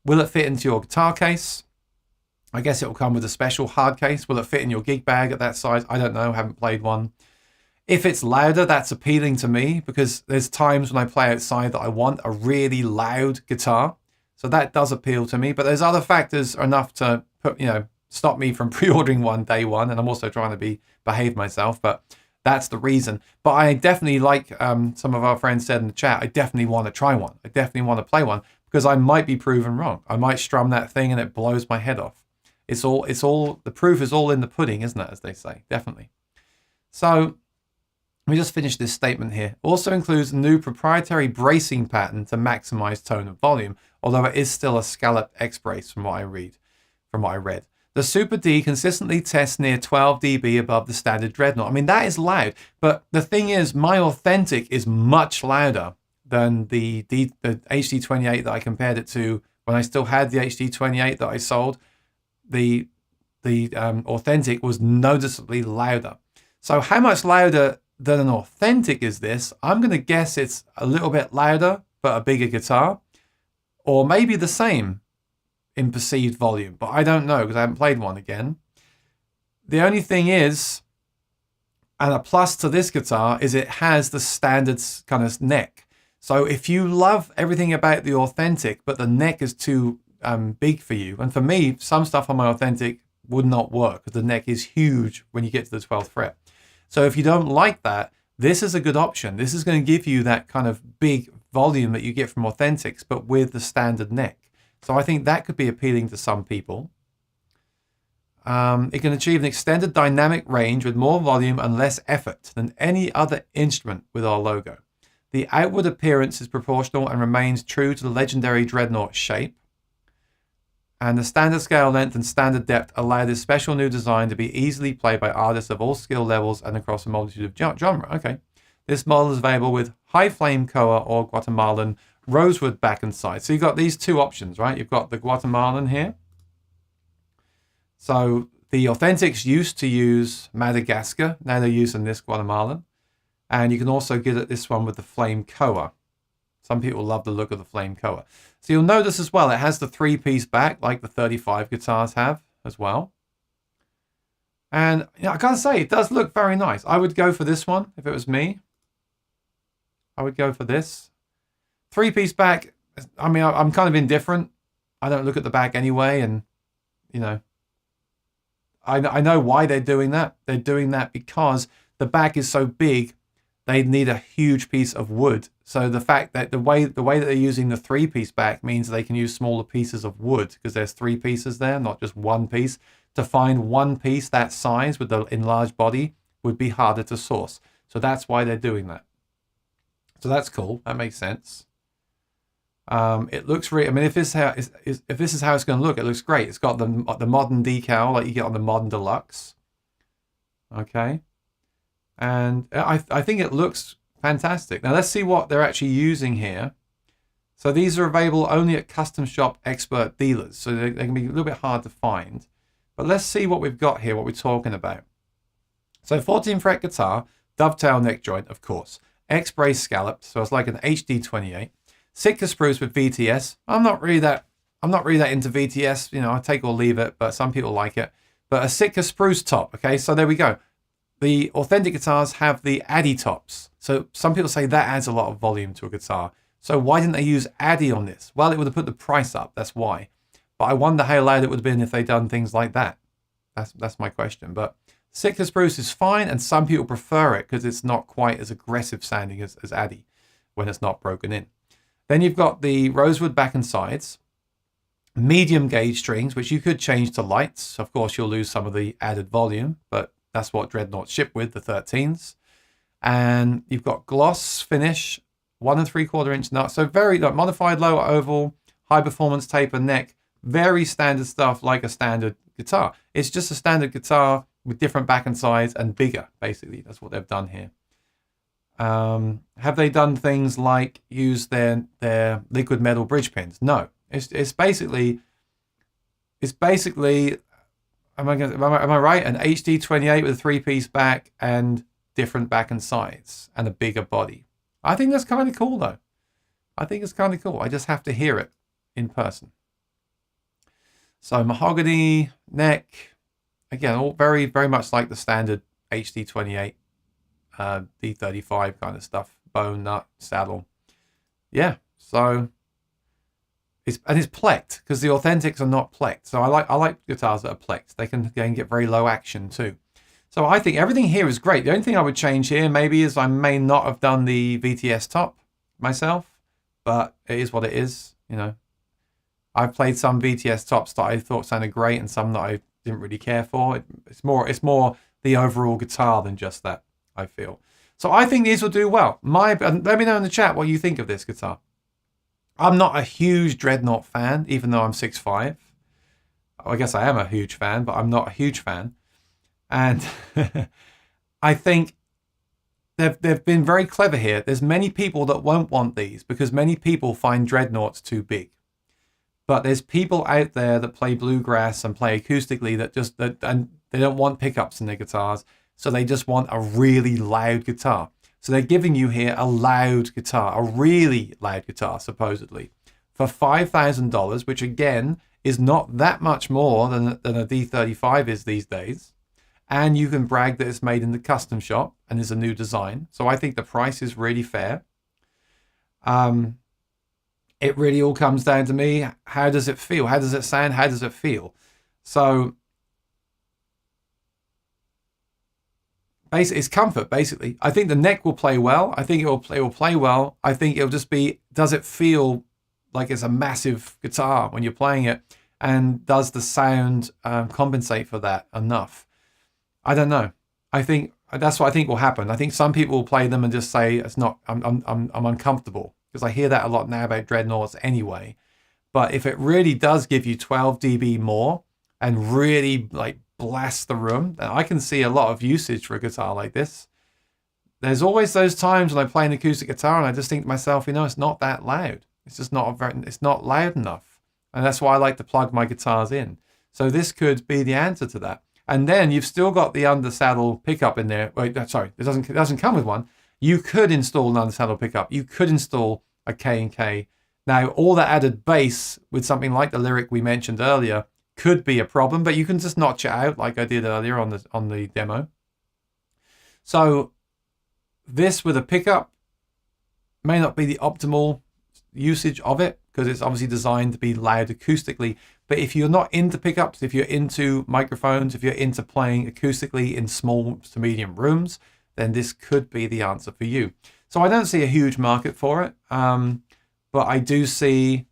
Will it fit into your guitar case? I guess it will come with a special hard case. Will it fit in your gig bag at that size? I don't know. Haven't played one. If it's louder, that's appealing to me because there's times when I play outside that I want a really loud guitar. So that does appeal to me. But there's other factors enough to stop me from pre-ordering one day one. And I'm also trying to behave myself. But that's the reason. But I definitely, like some of our friends said in the chat, I definitely want to try one. I definitely want to play one because I might be proven wrong. I might strum that thing and it blows my head off. The proof is all in the pudding, isn't it, as they say? Definitely. So let me just finish this statement here. Also includes a new proprietary bracing pattern to maximize tone and volume, although it is still a scalloped X brace from what I read. The Super D consistently tests near 12 dB above the standard Dreadnought. I mean, that is loud, but the thing is, my Authentic is much louder than the HD28 that I compared it to when I still had the HD28 that I sold. The Authentic was noticeably louder. So how much louder than an Authentic is this? I'm going to guess it's a little bit louder, but a bigger guitar, or maybe the same in perceived volume, but I don't know because I haven't played one again. The only thing is, and a plus to this guitar, is it has the standard kind of neck. So if you love everything about the Authentic, but the neck is too big for you, and for me, some stuff on my Authentic would not work because the neck is huge when you get to the 12th fret. So if you don't like that, this is a good option. This is going to give you that kind of big volume that you get from Authentics, but with the standard neck. So I think that could be appealing to some people. It can achieve an extended dynamic range with more volume and less effort than any other instrument with our logo. The outward appearance is proportional and remains true to the legendary Dreadnought shape. And the standard scale length and standard depth allow this special new design to be easily played by artists of all skill levels and across a multitude of genre. Okay. This model is available with high flame Koa or Guatemalan rosewood back and side. So you've got these two options, right? You've got the Guatemalan here. So the Authentics used to use Madagascar. Now they're using this Guatemalan. And you can also get this one with the flame Koa. Some people love the look of the flame Koa. So you'll notice as well, it has the 3-piece back like the 35 guitars have as well. And I gotta say, it does look very nice. I would go for this one if it was me. I would go for this. 3-piece back, I mean, I'm kind of indifferent. I don't look at the back anyway. And, I know why they're doing that. They're doing that because the back is so big, they need a huge piece of wood. So the fact that the way that they're using the 3-piece back means they can use smaller pieces of wood because there's 3 pieces there, not just one piece. To find one piece that size with the enlarged body would be harder to source. So that's why they're doing that. So that's cool. That makes sense. It looks really. I mean, if this is how it's going to look, it looks great. It's got the modern decal like you get on the Modern Deluxe. Okay. And I think it looks fantastic. Now let's see what they're actually using here. So these are available only at Custom Shop expert dealers. So they can be a little bit hard to find. But let's see what we've got here, what we're talking about. So 14 fret guitar, dovetail neck joint, of course. X-brace scalloped, so it's like an HD28. Sitka spruce with VTS. I'm not really that into VTS. I take or leave it, but some people like it. But a Sitka spruce top. Okay, so there we go. The authentic guitars have the Addy tops. So some people say that adds a lot of volume to a guitar. So why didn't they use Addy on this? Well, it would have put the price up. That's why. But I wonder how loud it would have been if they'd done things like that. That's my question. But Sitka spruce is fine, and some people prefer it because it's not quite as aggressive sounding as Addy when it's not broken in. Then you've got the rosewood back and sides, medium gauge strings, which you could change to lights. Of course, you'll lose some of the added volume, but that's what Dreadnoughts ship with, the 13s. And you've got gloss finish, 1 3/4 inch nut. So very modified lower oval, high performance taper neck, very standard stuff like a standard guitar. It's just a standard guitar with different back and sides and bigger, basically. That's what they've done here. Have they done things like use their liquid metal bridge pins? No. It's basically am I right? An HD28 with a 3-piece back and different back and sides and a bigger body. I think that's kind of cool though. I think it's kind of cool. I just have to hear it in person. So mahogany neck, again, all very, very much like the standard HD28, D35 kind of stuff, bone, nut, saddle. Yeah, so it's plecked because the authentics are not plecked. So I like guitars that are plecked. They can get very low action too. So I think everything here is great. The only thing I would change here maybe is I may not have done the VTS top myself, but it is what it is, you know. I've played some VTS tops that I thought sounded great and some that I didn't really care for. It's more the overall guitar than just that, I feel. So I think these will do well. Let me know in the chat what you think of this guitar. I'm not a huge Dreadnought fan, even though I'm 6'5". I guess I am a huge fan, but I'm not a huge fan. And I think they've been very clever here. There's many people that won't want these because many people find Dreadnoughts too big. But there's people out there that play bluegrass and play acoustically and they don't want pickups in their guitars. So they just want a really loud guitar. So they're giving you here a loud guitar, a really loud guitar, supposedly, for $5,000, which again is not that much more than a D35 is these days. And you can brag that it's made in the custom shop and is a new design. So I think the price is really fair. It really all comes down to me. How does it feel? How does it sound? How does it feel? So it's comfort, basically. I think the neck will play well. I think it will play well. I think it'll just be, does it feel like it's a massive guitar when you're playing it? And does the sound compensate for that enough? I don't know. I think that's what I think will happen. I think some people will play them and just say it's not. I'm uncomfortable, because I hear that a lot now about Dreadnoughts anyway. But if it really does give you 12 dB more and really like blast the room, then I can see a lot of usage for a guitar like this. There's always those times when I play an acoustic guitar and I just think to myself, it's not that loud. It's just it's not loud enough. And that's why I like to plug my guitars in. So this could be the answer to that. And then you've still got the under-saddle pickup in there. Wait, sorry, it doesn't come with one. You could install an under-saddle pickup. You could install a K&K. Now, all that added bass with something like the Lyric we mentioned earlier could be a problem, but you can just notch it out like I did earlier on the demo. So this with a pickup may not be the optimal usage of it, because it's obviously designed to be loud acoustically. But if you're not into pickups, if you're into microphones, if you're into playing acoustically in small to medium rooms, then this could be the answer for you. So I don't see a huge market for it, but I do see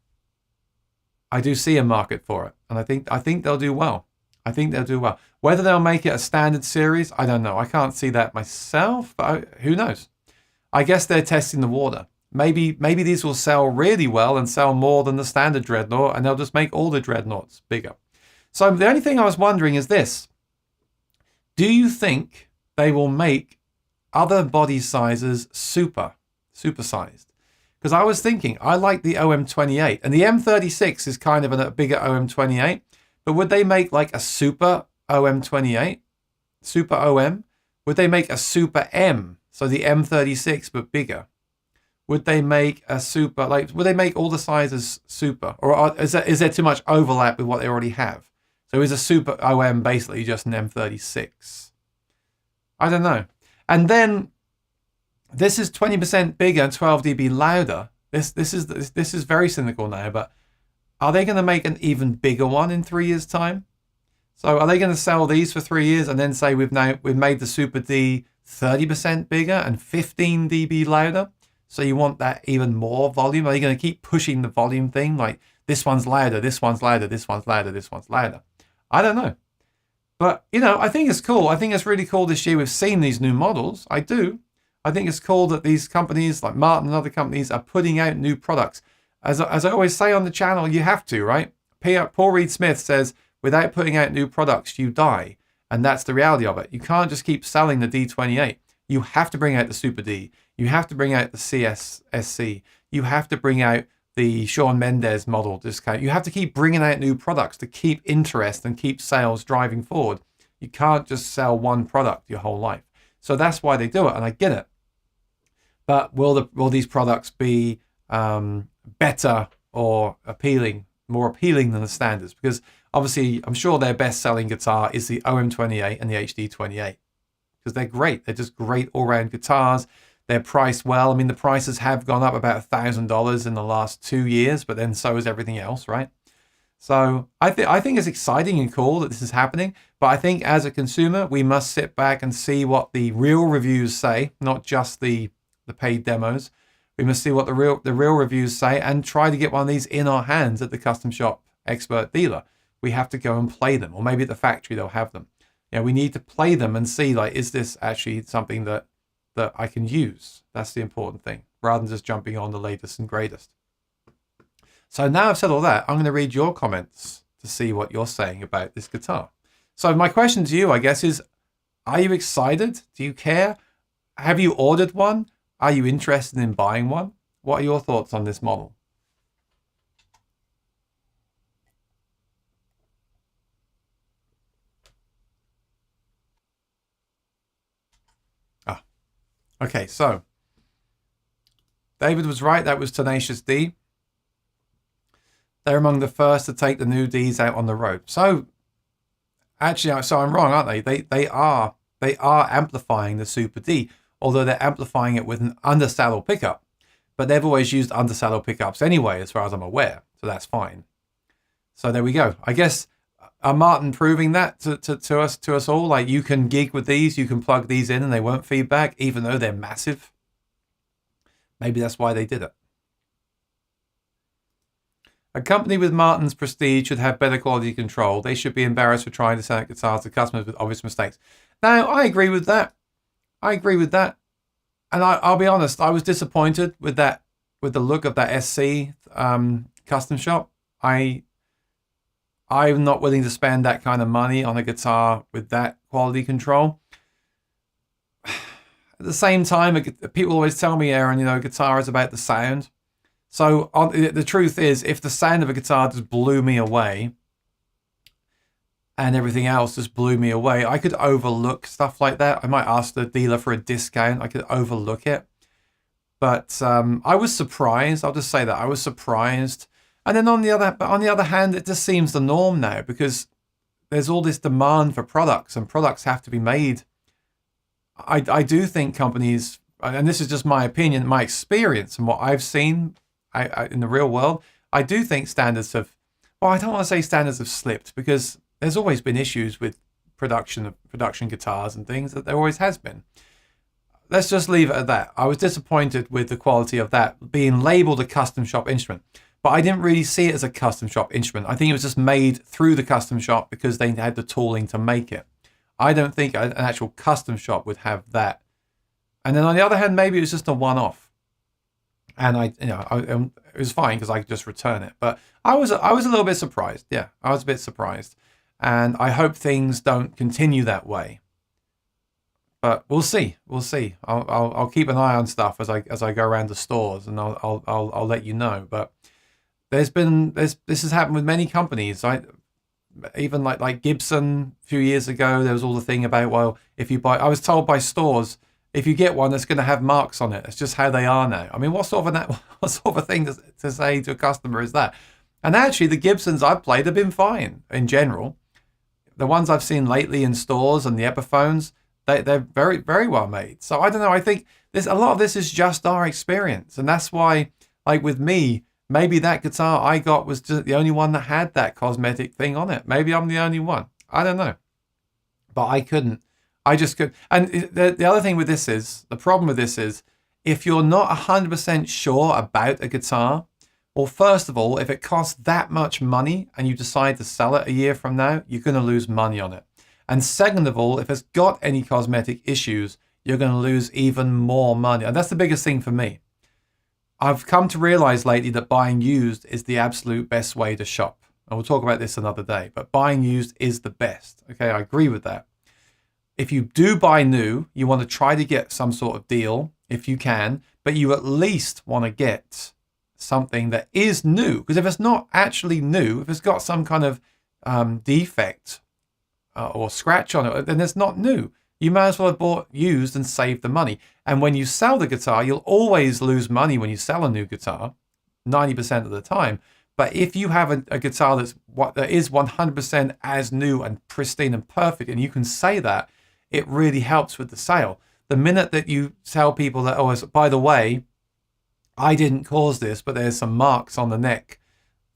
a market for it, and I think they'll do well. I think they'll do well. Whether they'll make it a standard series, I don't know. I can't see that myself, but who knows? I guess they're testing the water. Maybe these will sell really well and sell more than the standard Dreadnought, and they'll just make all the Dreadnoughts bigger. So the only thing I was wondering is this. Do you think they will make other body sizes supersized? Because I was thinking, I like the OM28, and the M36 is kind of a bigger OM28, but would they make like a super OM28? Super OM? Would they make a super M? So the M36, but bigger? Would they make a super, would they make all the sizes super? Or is there too much overlap with what they already have? So is a Super OM basically just an M36? I don't know. And then this is 20% bigger and 12 dB louder. This is very cynical now, but are they going to make an even bigger one in 3 years' time? So are they going to sell these for 3 years and then say we've made the Super D 30% bigger and 15 dB louder? So you want that even more volume? Are they going to keep pushing the volume thing? Like this one's louder, this one's louder, this one's louder, this one's louder. I don't know. But, you know, I think it's cool. I think it's really cool this year we've seen these new models. I do. I think it's cool that these companies like Martin and other companies are putting out new products. As I always say on the channel, you have to, right? Paul Reed Smith says, without putting out new products, you die. And that's the reality of it. You can't just keep selling the D28. You have to bring out the Super D. You have to bring out the CSSC. You have to bring out the Shawn Mendes model discount. You have to keep bringing out new products to keep interest and keep sales driving forward. You can't just sell one product your whole life. So that's why they do it, and I get it. But will these products be better or more appealing than the standards? Because obviously, I'm sure their best-selling guitar is the OM28 and the HD28 because they're great. They're just great all-round guitars. They're priced well. I mean, the prices have gone up about $1,000 in the last 2 years, but then so is everything else, right? So I think it's exciting and cool that this is happening. But I think as a consumer, we must sit back and see what the real reviews say, not just the paid demos. We must see what the real reviews say and try to get one of these in our hands at the Custom Shop Expert dealer. We have to go and play them, or maybe at the factory they'll have them. You know, we need to play them and see, like, is this actually something that I can use? That's the important thing, rather than just jumping on the latest and greatest. So now I've said all that, I'm going to read your comments to see what you're saying about this guitar. So my question to you, I guess, is, are you excited? Do you care? Have you ordered one? Are you interested in buying one? What are your thoughts on this model? Okay, so David was right. That was Tenacious D. They're among the first to take the new Ds out on the road. So actually, so I'm wrong, aren't they? They are amplifying the Super D, although they're amplifying it with an undersaddle pickup. But they've always used undersaddle pickups anyway, as far as I'm aware. So that's fine. So there we go. I guess Martin proving that to us all, like you can gig with these, you can plug these in and they won't feedback, even though they're massive. Maybe that's why they did it. A company with Martin's prestige should have better quality control. They should be embarrassed for trying to sell out guitars to customers with obvious mistakes. Now, I agree with that. And I'll be honest, I was disappointed with the look of that SC custom shop. I'm not willing to spend that kind of money on a guitar with that quality control. At the same time, people always tell me, Aaron, you know, guitar is about the sound. So the truth is, if the sound of a guitar just blew me away and everything else just blew me away, I could overlook stuff like that. I might ask the dealer for a discount. I could overlook it. But I was surprised. I'll just say that. I was surprised. And then on the other hand, it just seems the norm now because there's all this demand for products and products have to be made. I do think companies, and this is just my opinion, my experience and what I've seen in the real world, I do think standards have, well, I don't want to say standards have slipped because there's always been issues with production guitars and things, that there always has been. Let's just leave it at that. I was disappointed with the quality of that being labeled a custom shop instrument. But I didn't really see it as a custom shop instrument. I think it was just made through the custom shop because they had the tooling to make it. I don't think an actual custom shop would have that. And then on the other hand, maybe it was just a one-off. And it was fine because I could just return it. But I was a little bit surprised. Yeah, I was a bit surprised. And I hope things don't continue that way. But we'll see. We'll see. I'll keep an eye on stuff as I go around the stores, and I'll let you know. But this has happened with many companies. Even like Gibson a few years ago, there was all the thing about, well, if you buy, I was told by stores, if you get one, it's going to have marks on it. It's just how they are now. I mean, what sort of a thing to say to a customer is that? And actually, the Gibsons I've played have been fine in general. the ones I've seen lately in stores and the Epiphones, they're very, very well made. So I don't know. I think a lot of this is just our experience. And that's why, like with me, maybe that guitar I got was just the only one that had that cosmetic thing on it. Maybe I'm the only one. I don't know. But I couldn't. I just could. And the other thing with this is, the problem with this is, if you're not 100% sure about a guitar, well, first of all, if it costs that much money and you decide to sell it a year from now, you're going to lose money on it. And second of all, if it's got any cosmetic issues, you're going to lose even more money. And that's the biggest thing for me. I've come to realize lately that buying used is the absolute best way to shop. And we'll talk about this another day, but buying used is the best. Okay, I agree with that. If you do buy new, you want to try to get some sort of deal if you can, but you at least want to get something that is new. Because if it's not actually new, if it's got some kind of defect or scratch on it, then it's not new. You might as well have bought used and saved the money. And when you sell the guitar, you'll always lose money when you sell a new guitar, 90% of the time. But if you have a guitar that is 100% as new and pristine and perfect, and you can say that, it really helps with the sale. The minute that you tell people that, oh, by the way, I didn't cause this, but there's some marks on the neck,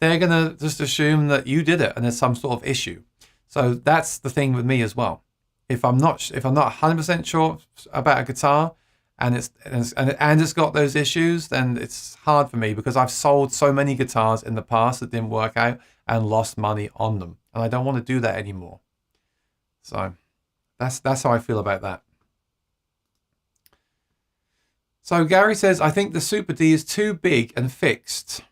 they're going to just assume that you did it and there's some sort of issue. So that's the thing with me as well. If I'm not 100% sure about a guitar and it's got those issues, then it's hard for me because I've sold so many guitars in the past that didn't work out and lost money on them, and I don't want to do that anymore. So that's how I feel about that. So Gary says, I think the Super D is too big and fixed.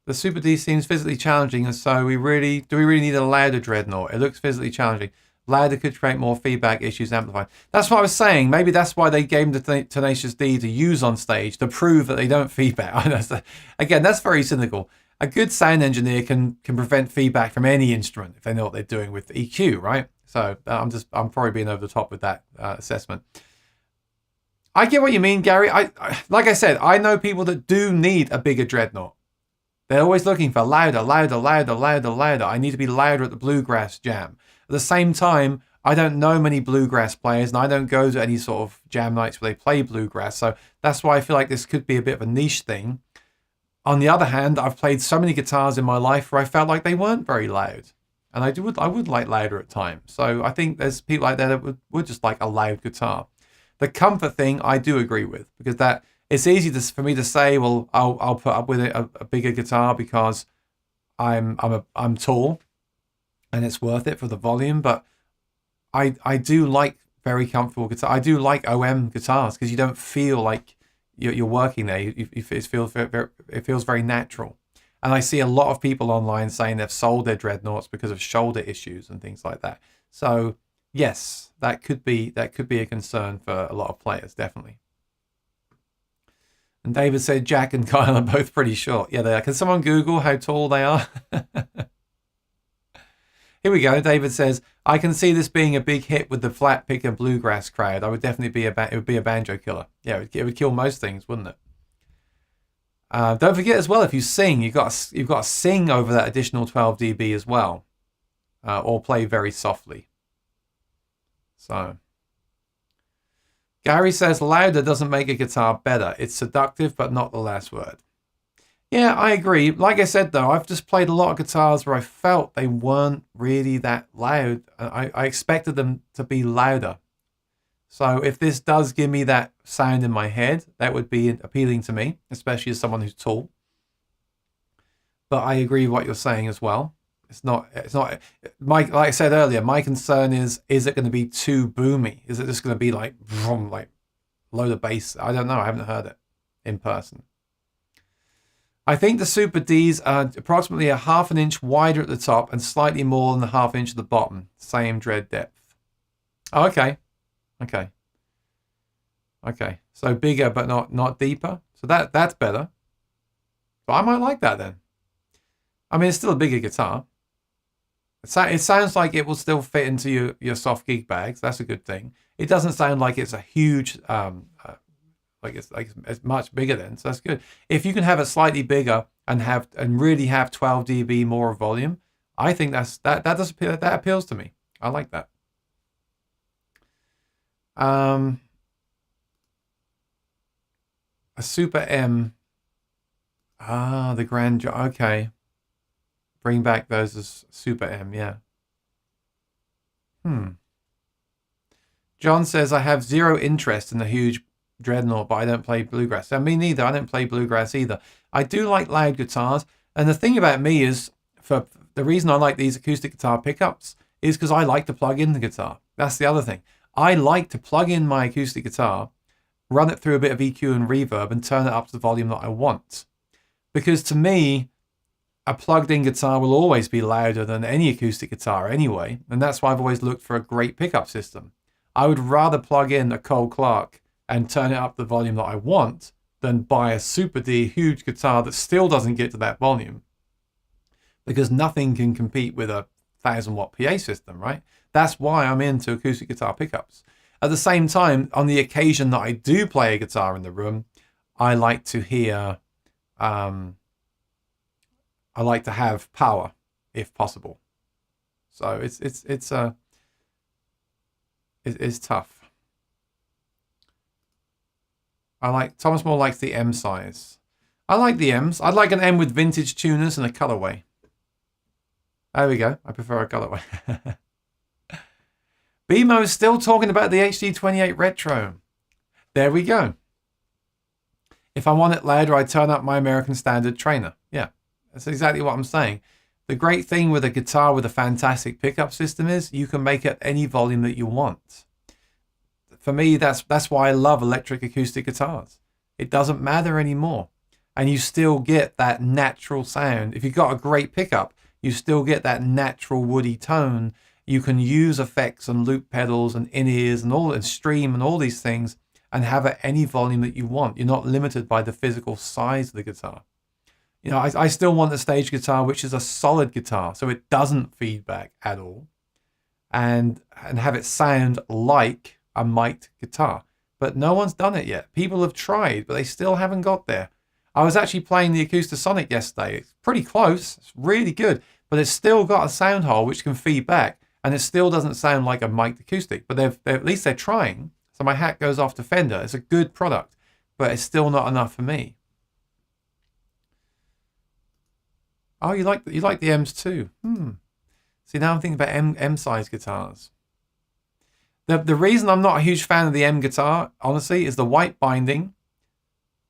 The Super D seems physically challenging, and so do we really need a louder Dreadnought? It looks physically challenging. Louder could create more feedback issues amplified. That's what I was saying. Maybe that's why they gave him the Tenacious D to use on stage to prove that they don't feedback. Again, that's very cynical. A good sound engineer can prevent feedback from any instrument if they know what they're doing with EQ, right? So I'm probably being over the top with that assessment. I get what you mean, Gary. I like I said, I know people that do need a bigger Dreadnought. They're always looking for louder, louder, louder, louder, louder. I need to be louder at the bluegrass jam. At the same time, I don't know many bluegrass players, and I don't go to any sort of jam nights where they play bluegrass. So that's why I feel like this could be a bit of a niche thing. On the other hand, I've played so many guitars in my life where I felt like they weren't very loud. And I would like louder at times. So I think there's people like that that would just like a loud guitar. The comfort thing I do agree with, because that it's easy for me to say, well, I'll put up with a bigger guitar because I'm tall and it's worth it for the volume. But I do like very comfortable guitar. I do like OM guitars because you don't feel like you're working there. It feels very natural. And I see a lot of people online saying they've sold their Dreadnoughts because of shoulder issues and things like that. So yes, that could be a concern for a lot of players, definitely. And David said Jack and Kyle are both pretty short. Yeah, they are. Can someone Google how tall they are? Here we go. David says, I can see this being a big hit with the flat picker bluegrass crowd. I would definitely it would be a banjo killer. Yeah, it would kill most things, wouldn't it? Don't forget as well, if you sing, you've got to sing over that additional 12 dB as well, or play very softly. So, Gary says louder doesn't make a guitar better. It's seductive, but not the last word. Yeah, I agree. Like I said, though, I've just played a lot of guitars where I felt they weren't really that loud. I expected them to be louder. So if this does give me that sound in my head, that would be appealing to me, especially as someone who's tall. But I agree with what you're saying as well. It's not, like I said earlier, my concern is it going to be too boomy? Is it just going to be like, vroom, like load of bass? I don't know. I haven't heard it in person. I think the Super Ds are approximately a half an inch wider at the top and slightly more than a half inch at the bottom. Same dread depth. Oh, okay. Okay. So bigger, but not deeper. So that's better. But I might like that then. I mean, it's still a bigger guitar. It sounds like it will still fit into your soft gig bags. That's a good thing. It doesn't sound like it's a huge, like it's much bigger then. So that's good. If you can have it slightly bigger and really have 12 dB more volume, I think that does appeal, that appeals to me. I like that. A Super M. Ah, the Grand. Okay. Bring back those as Super M. Yeah. John says, I have zero interest in the huge Dreadnought, but I don't play bluegrass. So me neither. I don't play bluegrass either. I do like loud guitars. And the thing about me is, for the reason I like these acoustic guitar pickups is because I like to plug in the guitar. That's the other thing. I like to plug in my acoustic guitar, run it through a bit of EQ and reverb, and turn it up to the volume that I want. Because to me, a plugged-in guitar will always be louder than any acoustic guitar anyway. And that's why I've always looked for a great pickup system. I would rather plug in a Cole Clark and turn it up the volume that I want than buy a Super D huge guitar that still doesn't get to that volume. Because nothing can compete with a 1,000-watt PA system, right? That's why I'm into acoustic guitar pickups. At the same time, on the occasion that I do play a guitar in the room, I like to hear, I like to have power, if possible. So it's tough. Thomas Moore likes the M size. I like the M's. I'd like an M with vintage tuners and a colorway. There we go. I prefer a colorway. BMO is still talking about the HD28 Retro. There we go. If I want it louder, I turn up my American Standard Trainer. Yeah, that's exactly what I'm saying. The great thing with a guitar with a fantastic pickup system is you can make it any volume that you want. For me, that's why I love electric acoustic guitars. It doesn't matter anymore. And you still get that natural sound. If you've got a great pickup, you still get that natural woody tone. You can use effects and loop pedals and in-ears and stream and all these things and have it any volume that you want. You're not limited by the physical size of the guitar. You know, I still want a stage guitar which is a solid guitar, so it doesn't feedback at all, and have it sound like a mic'd guitar. But no one's done it yet. People have tried, but they still haven't got there. I was actually playing the Acoustasonic yesterday. It's pretty close. It's really good, but it's still got a sound hole which can feed back, and it still doesn't sound like a mic'd acoustic. But at least they're trying. So my hat goes off to Fender. It's a good product, but it's still not enough for me. Oh, you like the M's too? See, now I'm thinking about M size guitars. The reason I'm not a huge fan of the M guitar, honestly, is the white binding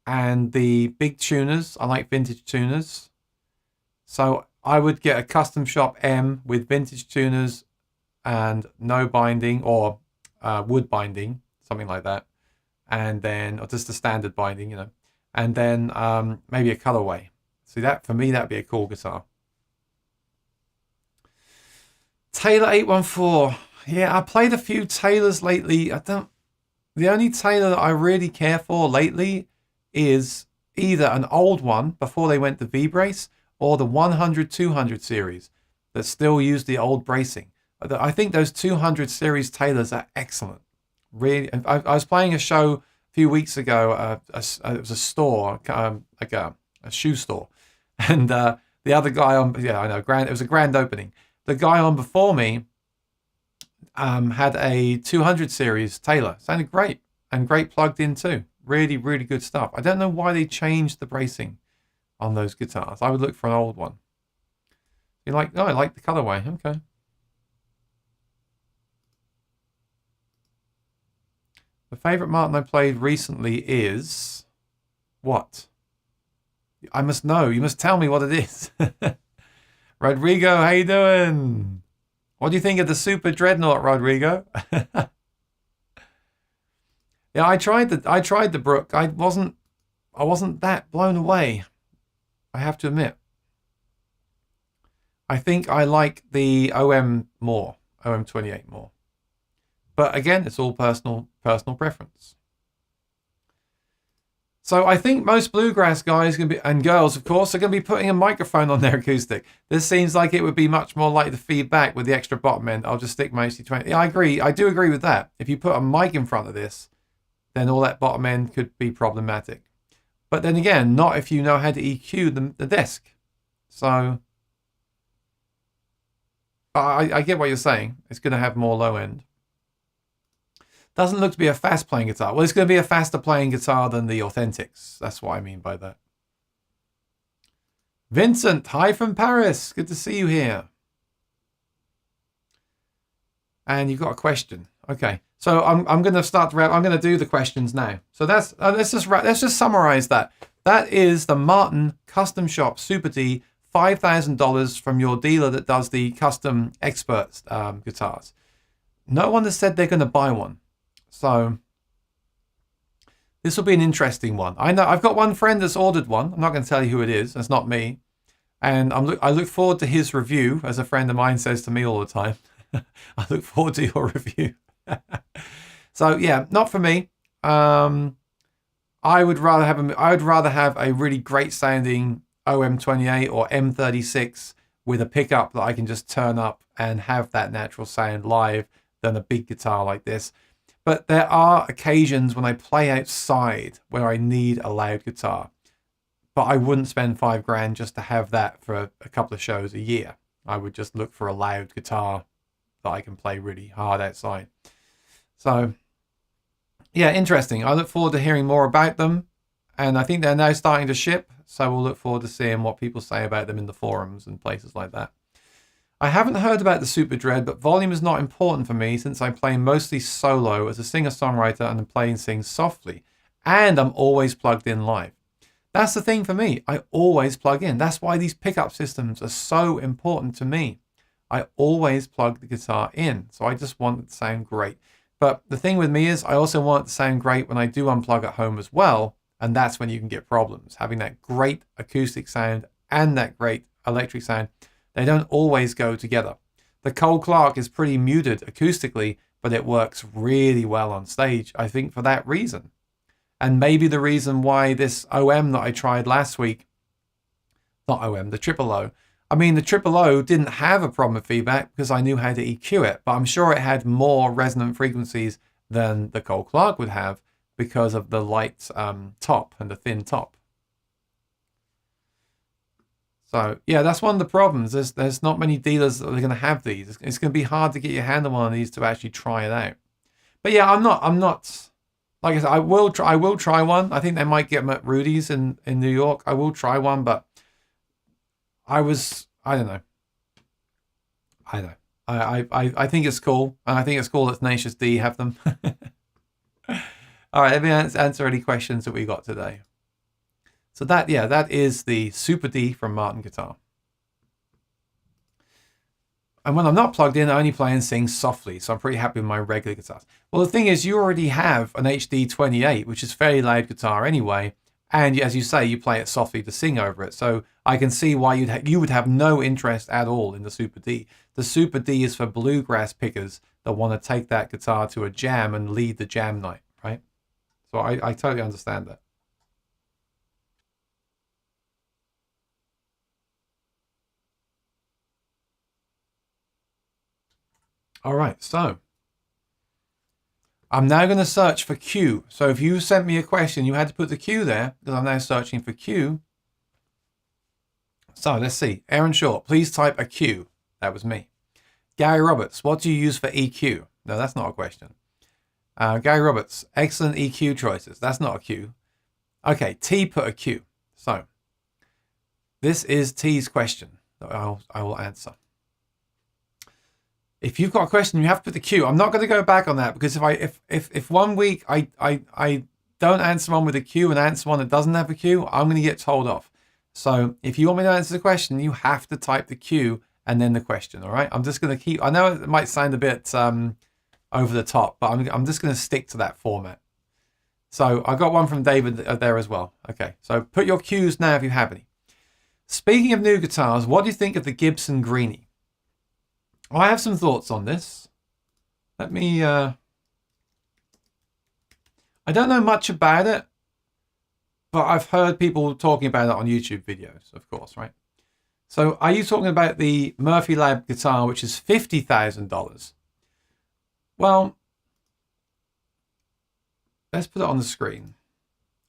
and the big tuners. I like vintage tuners. So I would get a custom shop M with vintage tuners and no binding, or wood binding, something like that. And then, or just a standard binding, you know. And then maybe a colorway. See, that for me, that'd be a cool guitar. Taylor 814. Yeah, I played a few Taylors lately. The only Taylor that I really care for lately is either an old one before they went to V-brace, or the 100-200 series that still use the old bracing. I think those 200 series Taylors are excellent. Really, I was playing a show a few weeks ago. It was a store, like a shoe store, and the other guy on, yeah, I know, it was a grand opening. The guy on before me had a 200 series Taylor. Sounded great, and great plugged in too. Really, really good stuff. I don't know why they changed the bracing on those guitars. I would look for an old one. You like? Oh, I like the colorway. Okay. The favorite Martin I played recently is what? I must know. You must tell me what it is. Rodrigo, how you doing? What do you think of the Super Dreadnought, Rodrigo? Yeah, I tried the Brook. I wasn't that blown away, I have to admit. I think I like the OM more, OM28 more. But again, it's all personal preference. So I think most bluegrass guys and girls, of course, are going to be putting a microphone on their acoustic. This seems like it would be much more like the feedback with the extra bottom end. I'll just stick my HD20. Yeah, I agree. I do agree with that. If you put a mic in front of this, then all that bottom end could be problematic. But then again, not if you know how to EQ the disc. So I get what you're saying. It's going to have more low end. Doesn't look to be a fast playing guitar. Well, it's going to be a faster playing guitar than the Authentics. That's what I mean by that. Vincent, hi from Paris. Good to see you here. And you've got a question. Okay, so I'm going to start. I'm going to do the questions now. So that's let's just summarize that. That is the Martin Custom Shop Super D, $5,000 from your dealer that does the custom expert guitars. No one has said they're going to buy one. So this will be an interesting one. I know I've got one friend that's ordered one. I'm not going to tell you who it is. It's not me. And I look forward to his review, as a friend of mine says to me all the time. I look forward to your review. So yeah, not for me. I would rather have a really great sounding OM28 or M36 with a pickup that I can just turn up and have that natural sound live than a big guitar like this. But there are occasions when I play outside where I need a loud guitar. But I wouldn't spend $5,000 just to have that for a couple of shows a year. I would just look for a loud guitar that I can play really hard outside. So, yeah, interesting. I look forward to hearing more about them. And I think they're now starting to ship. So we'll look forward to seeing what people say about them in the forums and places like that. I haven't heard about the Super Dread, but volume is not important for me since I play mostly solo as a singer-songwriter and play and sing softly. And I'm always plugged in live. That's the thing for me. I always plug in. That's why these pickup systems are so important to me. I always plug the guitar in. So I just want it to sound great. But the thing with me is I also want it to sound great when I do unplug at home as well. And that's when you can get problems. Having that great acoustic sound and that great electric sound, they don't always go together. The Cole Clark is pretty muted acoustically, but it works really well on stage, I think, for that reason. And maybe the reason why this OM that I tried last week, not OM, the Triple O. I mean, the Triple O didn't have a problem with feedback because I knew how to EQ it, but I'm sure it had more resonant frequencies than the Cole Clark would have because of the light top and the thin top. So yeah, that's one of the problems. There's not many dealers that are going to have these. It's going to be hard to get your hand on one of these to actually try it out. But yeah, I'm not. Like I said, I will try one. I think they might get them at Rudy's in New York. I will try one, but I don't know. I think it's cool, and I think it's cool that Tenacious D have them. All right, let me answer any questions that we got today. So that is the Super D from Martin Guitar. And when I'm not plugged in, I only play and sing softly, so I'm pretty happy with my regular guitars. Well, the thing is, you already have an HD28, which is a fairly loud guitar anyway, and as you say, you play it softly to sing over it. So I can see why you would have no interest at all in the Super D. The Super D is for bluegrass pickers that want to take that guitar to a jam and lead the jam night, right? So I totally understand that. All right, so I'm now going to search for Q. So if you sent me a question, you had to put the Q there because I'm now searching for Q. So let's see. Aaron Short, please type a Q. That was me. Gary Roberts, what do you use for EQ? No, that's not a question. Gary Roberts, excellent EQ choices. That's not a Q. Okay, T put a Q. So this is T's question that I will answer. If you've got a question, you have to put the Q. I'm not going to go back on that because if 1 week I don't answer one with a Q and answer one that doesn't have a Q, I'm going to get told off. So if you want me to answer the question, you have to type the Q and then the question. All right. I'm just going to keep. I know it might sound a bit over the top, but I'm just going to stick to that format. So I got one from David there as well. Okay. So put your Qs now if you have any. Speaking of new guitars, what do you think of the Gibson Greenie? I have some thoughts on this. Let me, I don't know much about it, but I've heard people talking about it on YouTube videos, of course, right? So are you talking about the Murphy Lab guitar, which is $50,000? Well, let's put it on the screen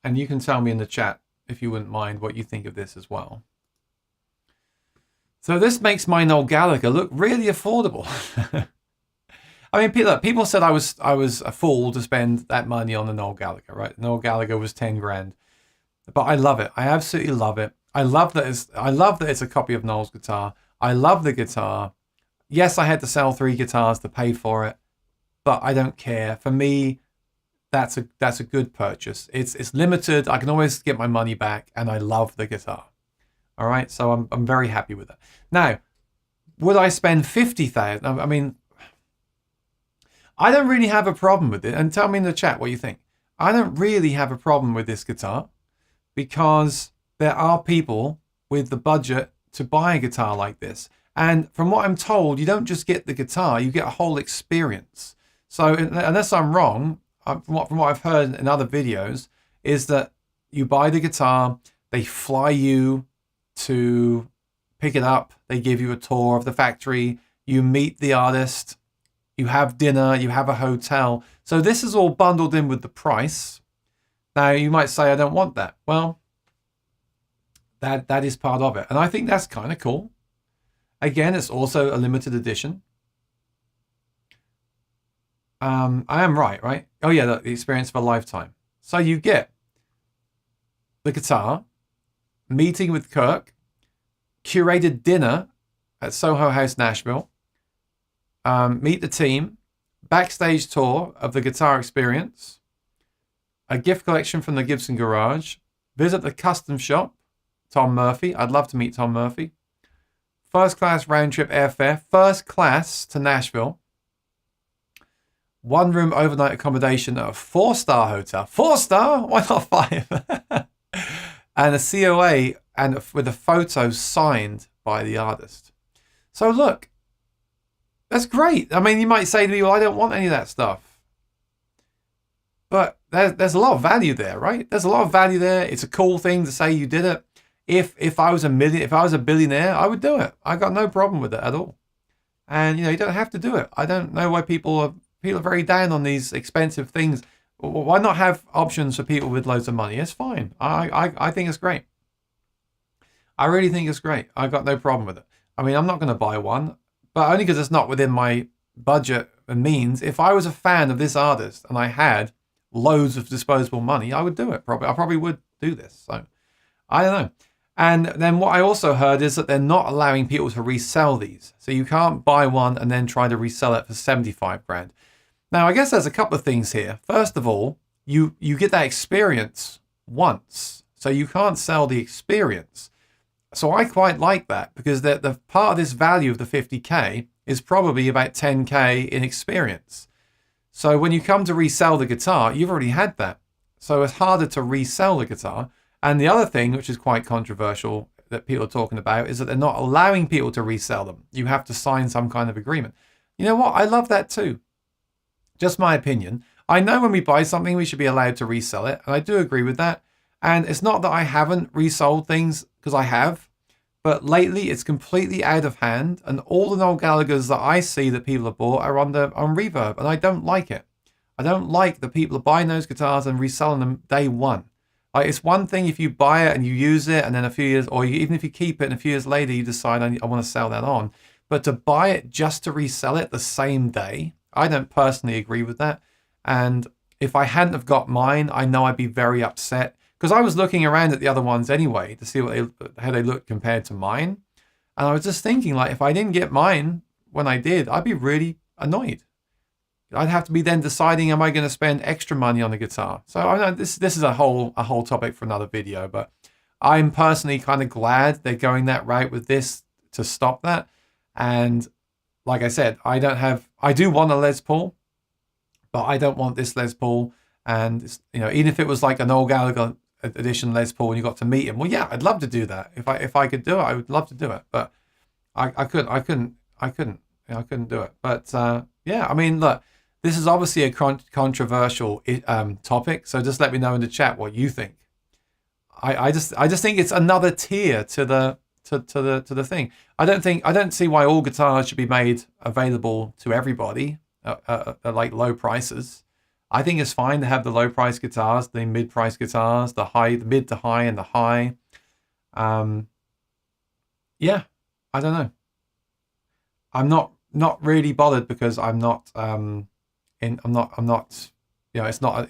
and you can tell me in the chat if you wouldn't mind what you think of this as well. So this makes my Noel Gallagher look really affordable. I mean, people said I was a fool to spend that money on the Noel Gallagher, right? Noel Gallagher was 10 grand, but I love it. I absolutely love it. I love that it's a copy of Noel's guitar. I love the guitar. Yes, I had to sell 3 guitars to pay for it, but I don't care. For me, that's a good purchase. It's limited. I can always get my money back, and I love the guitar. All right, so I'm very happy with it. Now, would I spend 50,000? I mean, I don't really have a problem with it. And tell me in the chat what you think. I don't really have a problem with this guitar because there are people with the budget to buy a guitar like this. And from what I'm told, you don't just get the guitar, you get a whole experience. So unless I'm wrong, from what I've heard in other videos, is that you buy the guitar, they fly you to pick it up, they give you a tour of the factory, you meet the artist, you have dinner, you have a hotel. So this is all bundled in with the price. Now you might say, I don't want that. Well, that is part of it. And I think that's kind of cool. Again, it's also a limited edition. I am right? Oh yeah, the experience of a lifetime. So you get the guitar, meeting with Kirk, curated dinner at Soho House, Nashville, meet the team, backstage tour of the guitar experience, a gift collection from the Gibson Garage, visit the custom shop, Tom Murphy. I'd love to meet Tom Murphy. First class round trip airfare, first class to Nashville. 1 room overnight accommodation at a 4-star hotel. 4-star? Why not 5? And a COA and with a photo signed by the artist. So look, that's great. I mean, you might say to me, well, I don't want any of that stuff. But there's a lot of value there, right? There's a lot of value there. It's a cool thing to say you did it. If I was a billionaire, I would do it. I got no problem with it at all. And you don't have to do it. I don't know why people are very down on these expensive things. Why not have options for people with loads of money? It's fine. I think it's great. I really think it's great. I got no problem with it. I mean, I'm not going to buy one, but only because it's not within my budget and means. If I was a fan of this artist and I had loads of disposable money, I would do it. I probably would do this. So I don't know. And then what I also heard is that they're not allowing people to resell these. So you can't buy one and then try to resell it for 75 grand. Now, I guess there's a couple of things here. First of all, you get that experience once. So you can't sell the experience. So I quite like that because the part of this value of the 50K is probably about 10K in experience. So when you come to resell the guitar, you've already had that. So it's harder to resell the guitar. And the other thing, which is quite controversial that people are talking about, is that they're not allowing people to resell them. You have to sign some kind of agreement. You know what? I love that too. Just my opinion. I know when we buy something, we should be allowed to resell it. And I do agree with that. And it's not that I haven't resold things, because I have. But lately, it's completely out of hand. And all the Noel Gallaghers that I see that people have bought are on Reverb. And I don't like it. I don't like that people are buying those guitars and reselling them day one. Like, it's one thing if you buy it and you use it, and then a few years, or even if you keep it and a few years later you decide I want to sell that on. But to buy it just to resell it the same day, I don't personally agree with that. And if I hadn't have got mine, I know I'd be very upset. Because I was looking around at the other ones anyway to see how they look compared to mine. And I was just thinking, like, if I didn't get mine when I did, I'd be really annoyed. I'd have to be then deciding, am I going to spend extra money on the guitar? So I know this is a whole topic for another video, but I'm personally kind of glad they're going that route with this to stop that. And like I said, I do want a Les Paul, but I don't want this Les Paul. And even if it was like an Noel Gallagher edition Les Paul and you got to meet him, well, yeah, I'd love to do that. If I could do it, I would love to do it. But I couldn't do it. But yeah, I mean, look. This is obviously a controversial topic, so just let me know in the chat what you think. I just think it's another tier to the thing. I don't see why all guitars should be made available to everybody at like low prices. I think it's fine to have the low price guitars, the mid price guitars, the mid to high, and the high. Yeah, I don't know. I'm not really bothered because I'm not I'm not it's not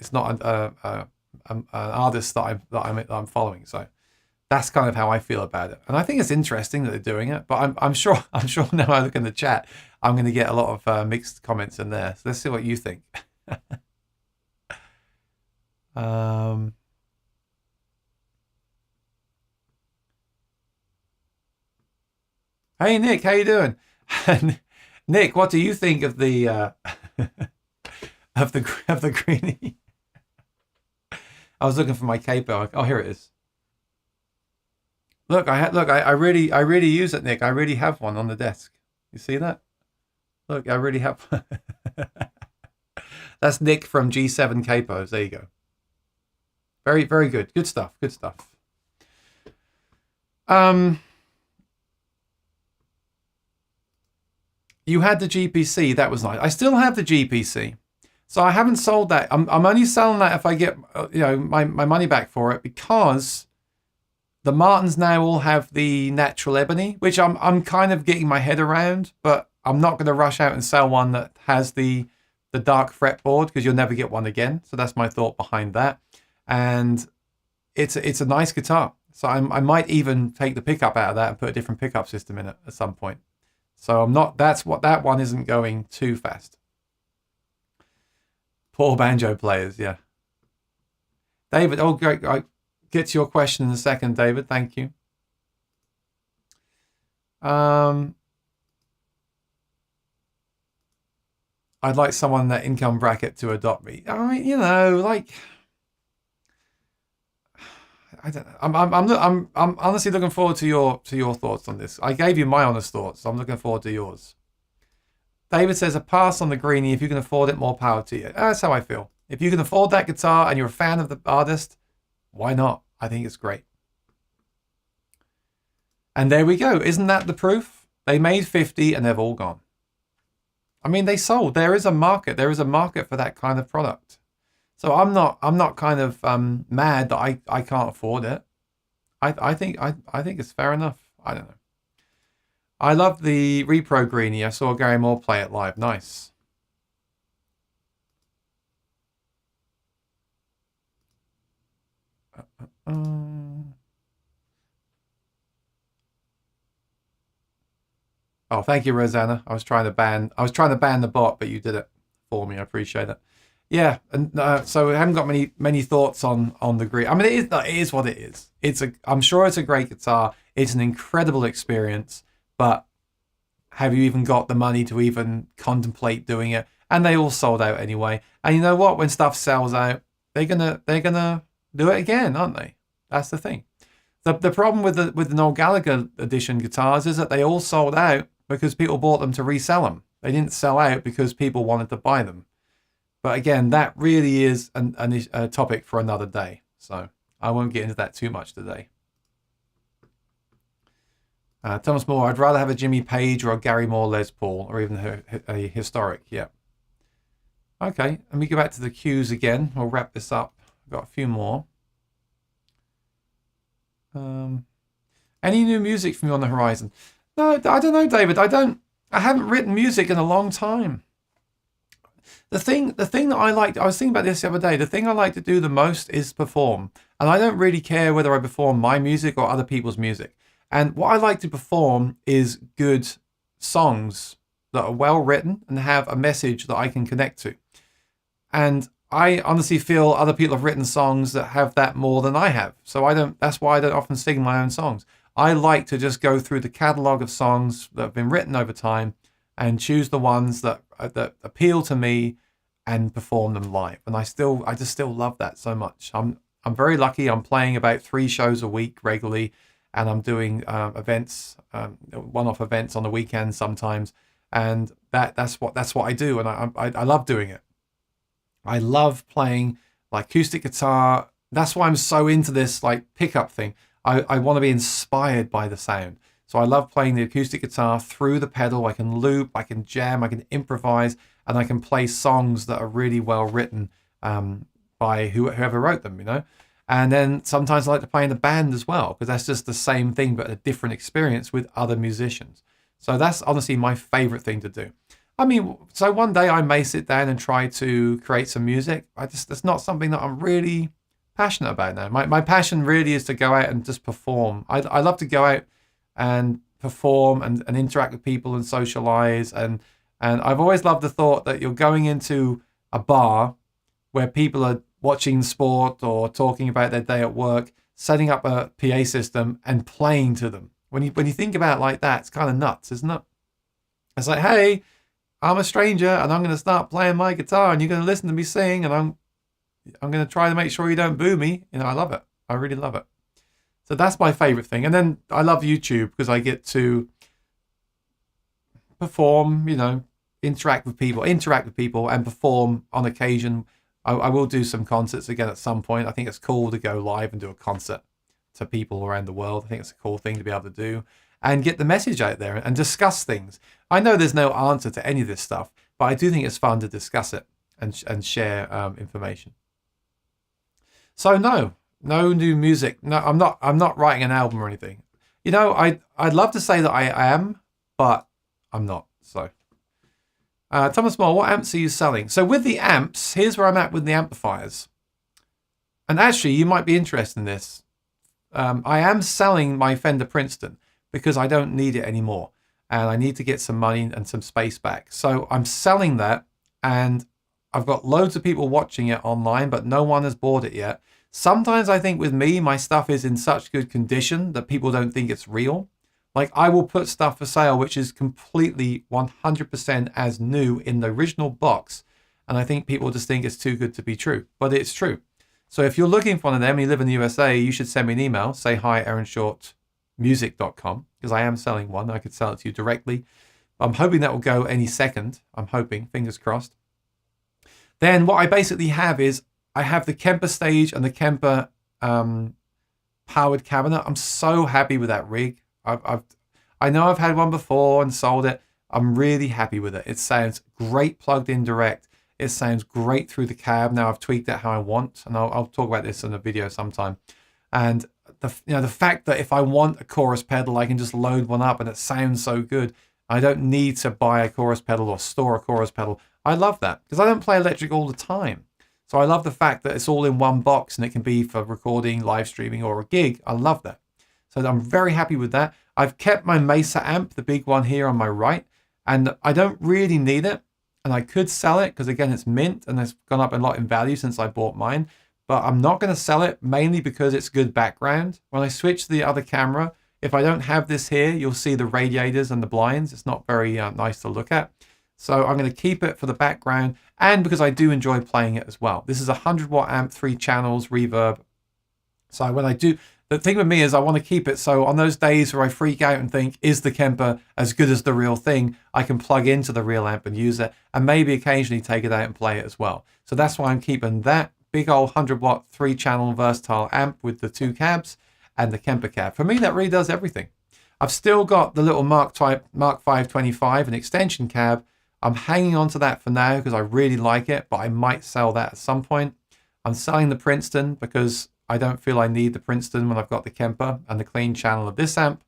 an artist that I'm following. So that's kind of how I feel about it. And I think it's interesting that they're doing it. But I'm sure now I look in the chat, I'm going to get a lot of mixed comments in there. So let's see what you think. Hey Nick, how you doing? Nick, what do you think of the of the greenie? I was looking for my capo. Oh, here it is. Look, I really use it, Nick. I really have one on the desk. You see that? Look, I really have. That's Nick from G7 Capos. There you go. Very, very good. Good stuff. Good stuff. You had the GPC. That was nice. I still have the GPC. So I haven't sold that. I'm only selling that if I get my money back for it, because the Martins now all have the natural ebony, which I'm kind of getting my head around, but I'm not going to rush out and sell one that has the dark fretboard, because you'll never get one again. So that's my thought behind that. And it's a nice guitar. So I might even take the pickup out of that and put a different pickup system in it at some point. So that one isn't going too fast. Poor banjo players, yeah. David, oh great, I'll get to your question in a second, David. Thank you. I'd like someone in that income bracket to adopt me. I mean, like, I don't know. I'm honestly looking forward to your thoughts on this. I gave you my honest thoughts, so I'm looking forward to yours. David says a pass on the greenie if you can afford it. More power to you. That's how I feel. If you can afford that guitar and you're a fan of the artist, why not? I think it's great. And there we go. Isn't that the proof? They made 50 and they've all gone. I mean, they sold. There is a market. There is a market for that kind of product. So I'm not kind of mad that I can't afford it. I think it's fair enough. I don't know. I love the Repro Greenie. I saw Gary Moore play it live. Nice. Oh, thank you, Rosanna. I was trying to ban the bot, but you did it for me. I appreciate it. Yeah, and so I haven't got many thoughts on the Greenie. I mean, it is what it is. I'm sure it's a great guitar. It's an incredible experience, but have you even got the money to even contemplate doing it? And they all sold out anyway. And you know what? When stuff sells out, they're gonna do it again, aren't they? That's the thing. The problem with the Noel Gallagher edition guitars is that they all sold out because people bought them to resell them. They didn't sell out because people wanted to buy them. But again, that really is a topic for another day. So I won't get into that too much today. Thomas Moore, I'd rather have a Jimmy Page or a Gary Moore Les Paul, or even a historic. Yeah. Okay, let me go back to the cues again. We'll wrap this up. I've got a few more. Any new music from you on the horizon? No, I don't know, David. I haven't written music in a long time. The thing that I was thinking about this the other day. The thing I like to do the most is perform, and I don't really care whether I perform my music or other people's music. And what I like to perform is good songs that are well written and have a message that I can connect to. And I honestly feel other people have written songs that have that more than I have. So that's why I don't often sing my own songs. I like to just go through the catalogue of songs that have been written over time and choose the ones that appeal to me and perform them live. And I just still love that so much. I'm very lucky. I'm playing about 3 shows a week regularly. And I'm doing events, one-off events on the weekends sometimes, and that's what I do, and I love doing it. I love playing like acoustic guitar. That's why I'm so into this like pickup thing. I want to be inspired by the sound, so I love playing the acoustic guitar through the pedal. I can loop, I can jam, I can improvise, and I can play songs that are really well written by whoever wrote them, And then sometimes I like to play in a band as well, because that's just the same thing, but a different experience with other musicians. So that's honestly my favorite thing to do. I mean, so one day I may sit down and try to create some music. It's not something that I'm really passionate about now. My passion really is to go out and just perform. I love to go out and perform and interact with people and socialize. And I've always loved the thought that you're going into a bar where people are watching sport or talking about their day at work, setting up a PA system and playing to them. When you think about it like that, it's kind of nuts, isn't it? It's like, hey, I'm a stranger and I'm going to start playing my guitar and you're going to listen to me sing and I'm going to try to make sure you don't boo me. I love it. I really love it. So that's my favorite thing. And then I love YouTube because I get to perform, interact with people and perform on occasion. I will do some concerts again at some point. I think it's cool to go live and do a concert to people around the world. I think it's a cool thing to be able to do and get the message out there and discuss things. I know there's no answer to any of this stuff, but I do think it's fun to discuss it and share information. So no new music. No, I'm not writing an album or anything. I'd love to say that I am, but I'm not. So, Thomas Moore, what amps are you selling? So with the amps, here's where I'm at with the amplifiers. And actually, you might be interested in this. I am selling my Fender Princeton because I don't need it anymore. And I need to get some money and some space back. So I'm selling that, and I've got loads of people watching it online, but no one has bought it yet. Sometimes I think with me, my stuff is in such good condition that people don't think it's real. Like I will put stuff for sale which is completely 100% as new in the original box, and I think people just think it's too good to be true, but it's true. So if you're looking for one of them and you live in the USA, you should send me an email. Say hi, aaronshortmusic.com, because I am selling one. I could sell it to you directly. I'm hoping that will go any second. I'm hoping, fingers crossed. Then what I basically have is I have the Kemper stage and the Kemper powered cabinet. I'm so happy with that rig. I know I've had one before and sold it. I'm really happy with it. It sounds great plugged in direct. It sounds great through the cab. Now I've tweaked it how I want, and I'll talk about this in a video sometime. And the fact that if I want a chorus pedal, I can just load one up and it sounds so good. I don't need to buy a chorus pedal or store a chorus pedal. I love that because I don't play electric all the time. So I love the fact that it's all in one box and it can be for recording, live streaming, or a gig. I love that. So I'm very happy with that. I've kept my Mesa amp, the big one here on my right, and I don't really need it. And I could sell it because, again, it's mint and it's gone up a lot in value since I bought mine. But I'm not going to sell it mainly because it's good background. When I switch to the other camera, if I don't have this here, you'll see the radiators and the blinds. It's not very nice to look at. So I'm going to keep it for the background and because I do enjoy playing it as well. This is a 100-watt amp, 3 channels, reverb. So when I do, the thing with me is I want to keep it so on those days where I freak out and think, is the Kemper as good as the real thing? I can plug into the real amp and use it and maybe occasionally take it out and play it as well. So that's why I'm keeping that big old 100-watt, 3-channel versatile amp with the 2 cabs and the Kemper cab. For me, that really does everything. I've still got the little Mark 525, an extension cab. I'm hanging on to that for now because I really like it, but I might sell that at some point. I'm selling the Princeton because I don't feel I need the Princeton when I've got the Kemper and the clean channel of this amp.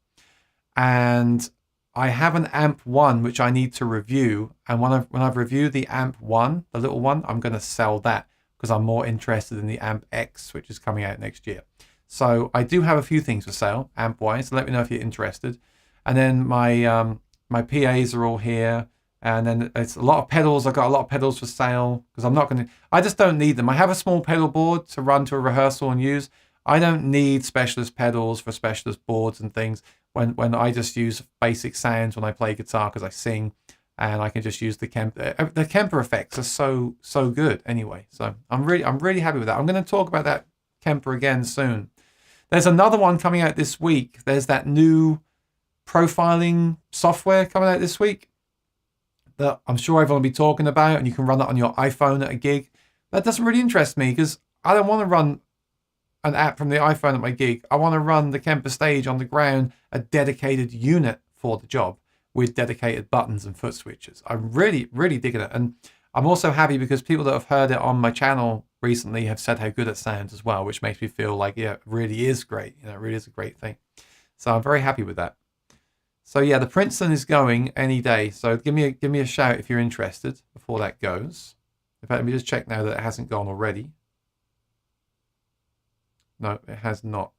And I have an Amp 1 which I need to review. And when I've reviewed the Amp 1, the little one, I'm going to sell that because I'm more interested in the Amp X, which is coming out next year. So I do have a few things for sale, amp-wise. So let me know if you're interested. And then my PAs are all here. And then it's a lot of pedals. I've got a lot of pedals for sale because I just don't need them. I have a small pedal board to run to a rehearsal and use. I don't need specialist pedals for specialist boards and things when I just use basic sounds when I play guitar because I sing and I can just use the Kemper. The Kemper effects are so good anyway. So I'm really happy with that. I'm going to talk about that Kemper again soon. There's another one coming out this week. There's that new profiling software coming out this week that I'm sure everyone will be talking about, and you can run that on your iPhone at a gig. That doesn't really interest me because I don't want to run an app from the iPhone at my gig. I want to run the Kemper stage on the ground, a dedicated unit for the job with dedicated buttons and foot switches. I'm really digging it. And I'm also happy because people that have heard it on my channel recently have said how good it sounds as well, which makes me feel like, yeah, it really is great. You know, it really is a great thing. So I'm very happy with that. So yeah, the Princeton is going any day. So give me a shout if you're interested before that goes. In fact, let me just check now that it hasn't gone already. No, it has not.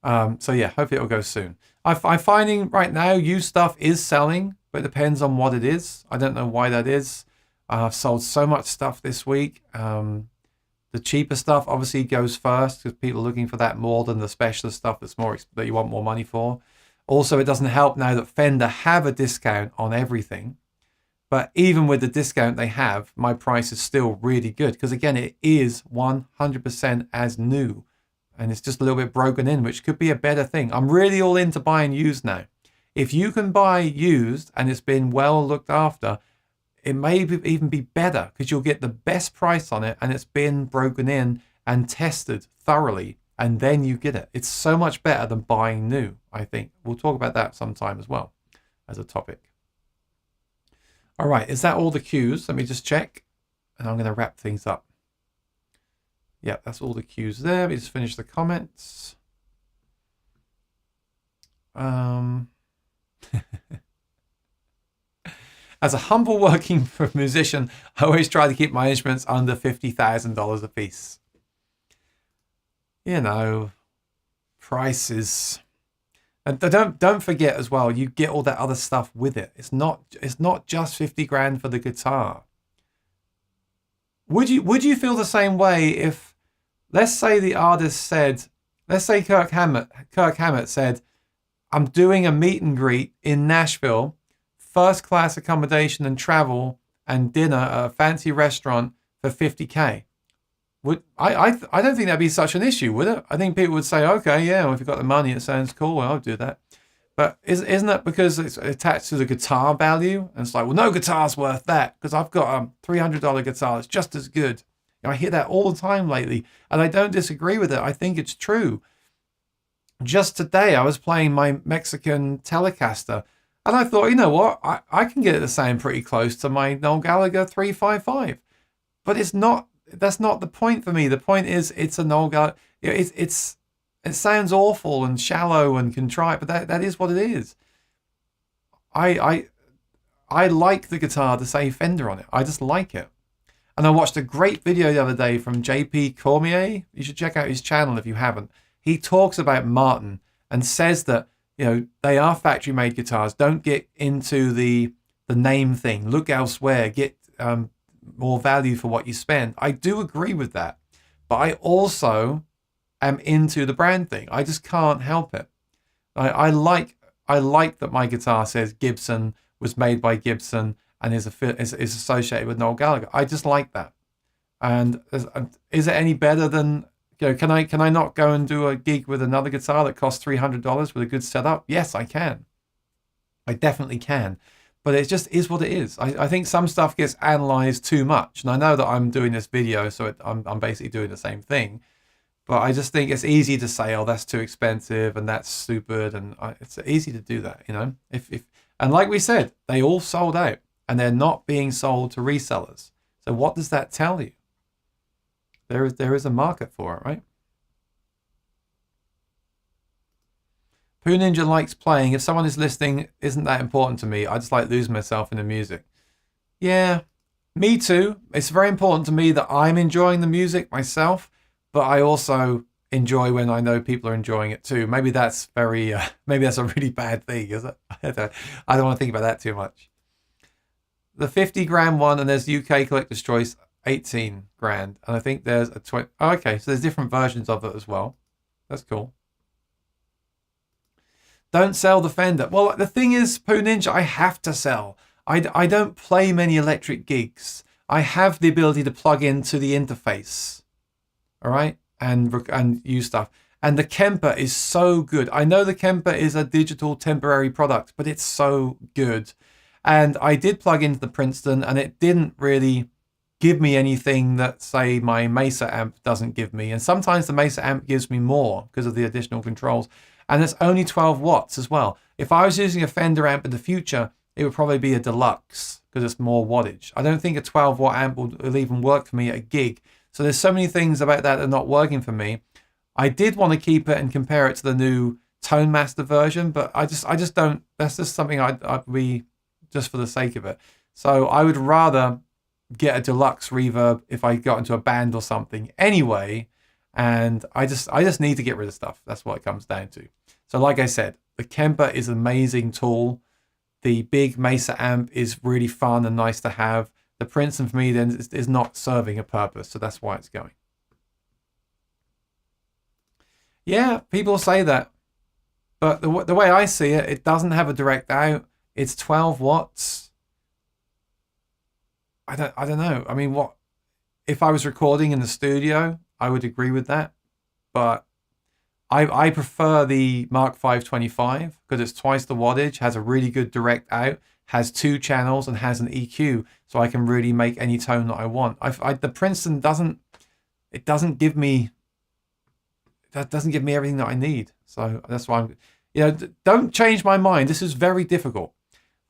So yeah, hopefully it'll go soon. I'm finding right now used stuff is selling, but it depends on what it is. I don't know why that is. I've sold so much stuff this week. The cheaper stuff obviously goes first because people are looking for that more than the specialist stuff that's more that you want more money for. Also, it doesn't help now that Fender have a discount on everything. But even with the discount they have, my price is still really good because, again, it is 100% as new. And it's just a little bit broken in, which could be a better thing. I'm really all into buying used now. If you can buy used and it's been well looked after, it may even be better because you'll get the best price on it and it's been broken in and tested thoroughly, and then you get it. It's so much better than buying new, I think. We'll talk about that sometime as well as a topic. All right, is that all the cues? Let me just check, and I'm going to wrap things up. Yeah, that's all the cues there. Let me just finish the comments. As a humble working musician, I always try to keep my instruments under $50,000 a piece. You know, prices. And don't forget as well, you get all that other stuff with it. It's not just 50 grand for the guitar. Would you feel the same way if, let's say the artist said, let's say Kirk Hammett said, I'm doing a meet and greet in Nashville, first class accommodation and travel and dinner at a fancy restaurant for 50K. I don't think that'd be such an issue, would it? I think people would say, okay, yeah, well, if you've got the money, it sounds cool, well, I'll do that. But isn't that because it's attached to the guitar value? And it's like, well, no guitar's worth that because I've got a $300 guitar that's just as good. You know, I hear that all the time lately, and I don't disagree with it. I think it's true. Just today, I was playing my Mexican Telecaster, and I thought, you know what? I can get it to sound pretty close to my Noel Gallagher 355. But it's not. That's not the point for me. The point is it's a Noel Gallagher. It sounds awful and shallow and contrite, but that is what it is. I like the guitar to say Fender on it. I just like it. And I watched a great video the other day from JP Cormier. You should check out his channel if you haven't. He talks about Martin and says that, you know, they are factory made guitars. Don't get into the name thing. Look elsewhere. Get more value for what you spend. I do agree with that, but I also am into the brand thing. I just can't help it. I like that my guitar says Gibson, was made by Gibson, and is associated with Noel Gallagher. I just like that. And is it any better than, you know, can I not go and do a gig with another guitar that costs $300 with a good setup? Yes, I can. I definitely can. But it just is what it is. I think some stuff gets analyzed too much. And I know that I'm doing this video, so I'm basically doing the same thing. But I just think it's easy to say, oh, that's too expensive and that's stupid. And it's easy to do that, you know. And like we said, they all sold out and they're not being sold to resellers. So what does that tell you? There is a market for it, right? Pooh Ninja likes playing. If someone is listening, isn't that important to me? I just like losing myself in the music. Yeah, me too. It's very important to me that I'm enjoying the music myself, but I also enjoy when I know people are enjoying it too. Maybe that's maybe that's a really bad thing, is it? I don't want to think about that too much. The 50 grand one, and there's UK Collector's Choice 18 grand, and I think there's a 20. Oh, okay, so there's different versions of it as well. That's cool. Don't sell the Fender. Well, the thing is, Pooh Ninja, I have to sell. I don't play many electric gigs. I have the ability to plug into the interface, all right, and use stuff. And the Kemper is so good. I know the Kemper is a digital temporary product, but it's so good. And I did plug into the Princeton, and it didn't really give me anything that, say, my Mesa amp doesn't give me. And sometimes the Mesa amp gives me more because of the additional controls. And it's only 12 watts as well. If I was using a Fender amp in the future, it would probably be a deluxe because it's more wattage. I don't think a 12 watt amp will even work for me at a gig. So there's so many things about that are not working for me. I did want to keep it and compare it to the new Tone Master version, but I just don't. That's just something I'd be just for the sake of it. So I would rather get a deluxe reverb if I got into a band or something anyway. And I just need to get rid of stuff. That's what it comes down to. So like I said, the Kemper is an amazing tool. The big Mesa amp is really fun and nice to have. The Princeton for me then is not serving a purpose. So that's why it's going. Yeah, people say that. But the way I see it, it doesn't have a direct out. It's 12 watts. I don't know. I mean, what if I was recording in the studio? I would agree with that. But I prefer the Mark 525 because it's twice the wattage, has a really good direct out, has 2 channels, and has an EQ, so I can really make any tone that I want. The Princeton doesn't give me everything that I need. So that's why don't change my mind. This is very difficult.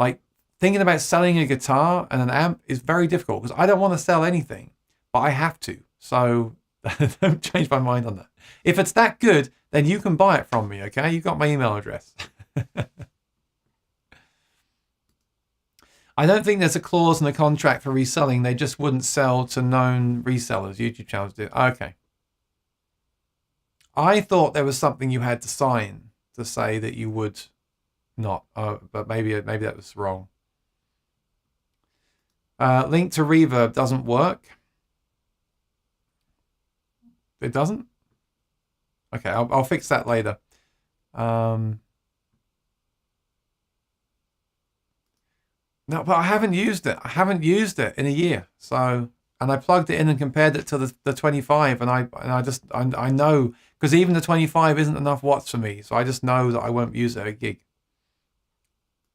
Like thinking about selling a guitar and an amp is very difficult because I don't want to sell anything, but I have to. So don't change my mind on that. If it's that good, then you can buy it from me, okay? You got my email address. I don't think there's a clause in the contract for reselling. They just wouldn't sell to known resellers. YouTube channels do. Okay. I thought there was something you had to sign to say that you would not. But maybe that was wrong. Link to Reverb doesn't work. It doesn't? Okay, I'll fix that later. No, but I haven't used it. I haven't used it in a year. So, and I plugged it in and compared it to the 25, and I know because even the 25 isn't enough watts for me. So I just know that I won't use it at a gig.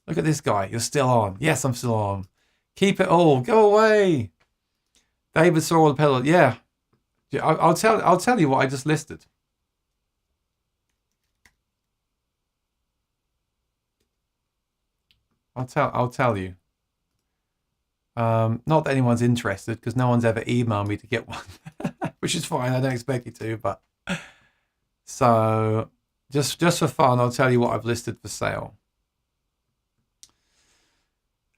Look at this guy. You're still on. Yes, I'm still on. Keep it all. Go away. David saw all the pedals. Yeah. I'll tell you what I just listed. I'll tell you. Not that anyone's interested because no one's ever emailed me to get one, which is fine. I don't expect you to, but so just for fun, I'll tell you what I've listed for sale.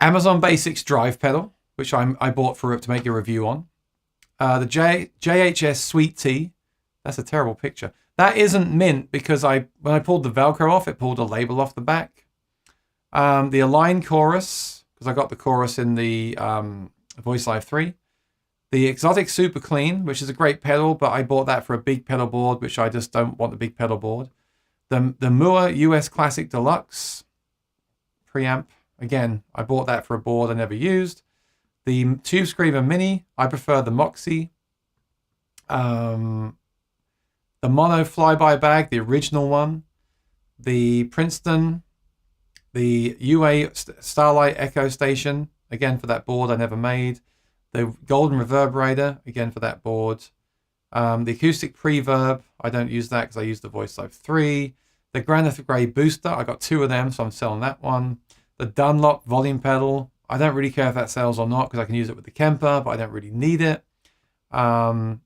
Amazon Basics drive pedal, which I bought for to make a review on. The JHS Sweet Tea. That's a terrible picture. That isn't mint because when I pulled the Velcro off, it pulled a label off the back. The Align Chorus, because I got the chorus in the Voice Live 3. The Exotic Super Clean, which is a great pedal, but I bought that for a big pedal board, which I just don't want the big pedal board. The Mua US Classic Deluxe preamp. Again, I bought that for a board I never used. The Tube Screamer Mini, I prefer the Moxie. The Mono Flyby Bag, the original one. The Princeton. The UA Starlight Echo Station, again for that board I never made. The Golden Reverberator, again for that board. The Acoustic Preverb, I don't use that because I use the Voice Live 3. The Granite Grey Booster, I got 2 of them, so I'm selling that one. The Dunlop Volume Pedal, I don't really care if that sells or not because I can use it with the Kemper, but I don't really need it. Yeah,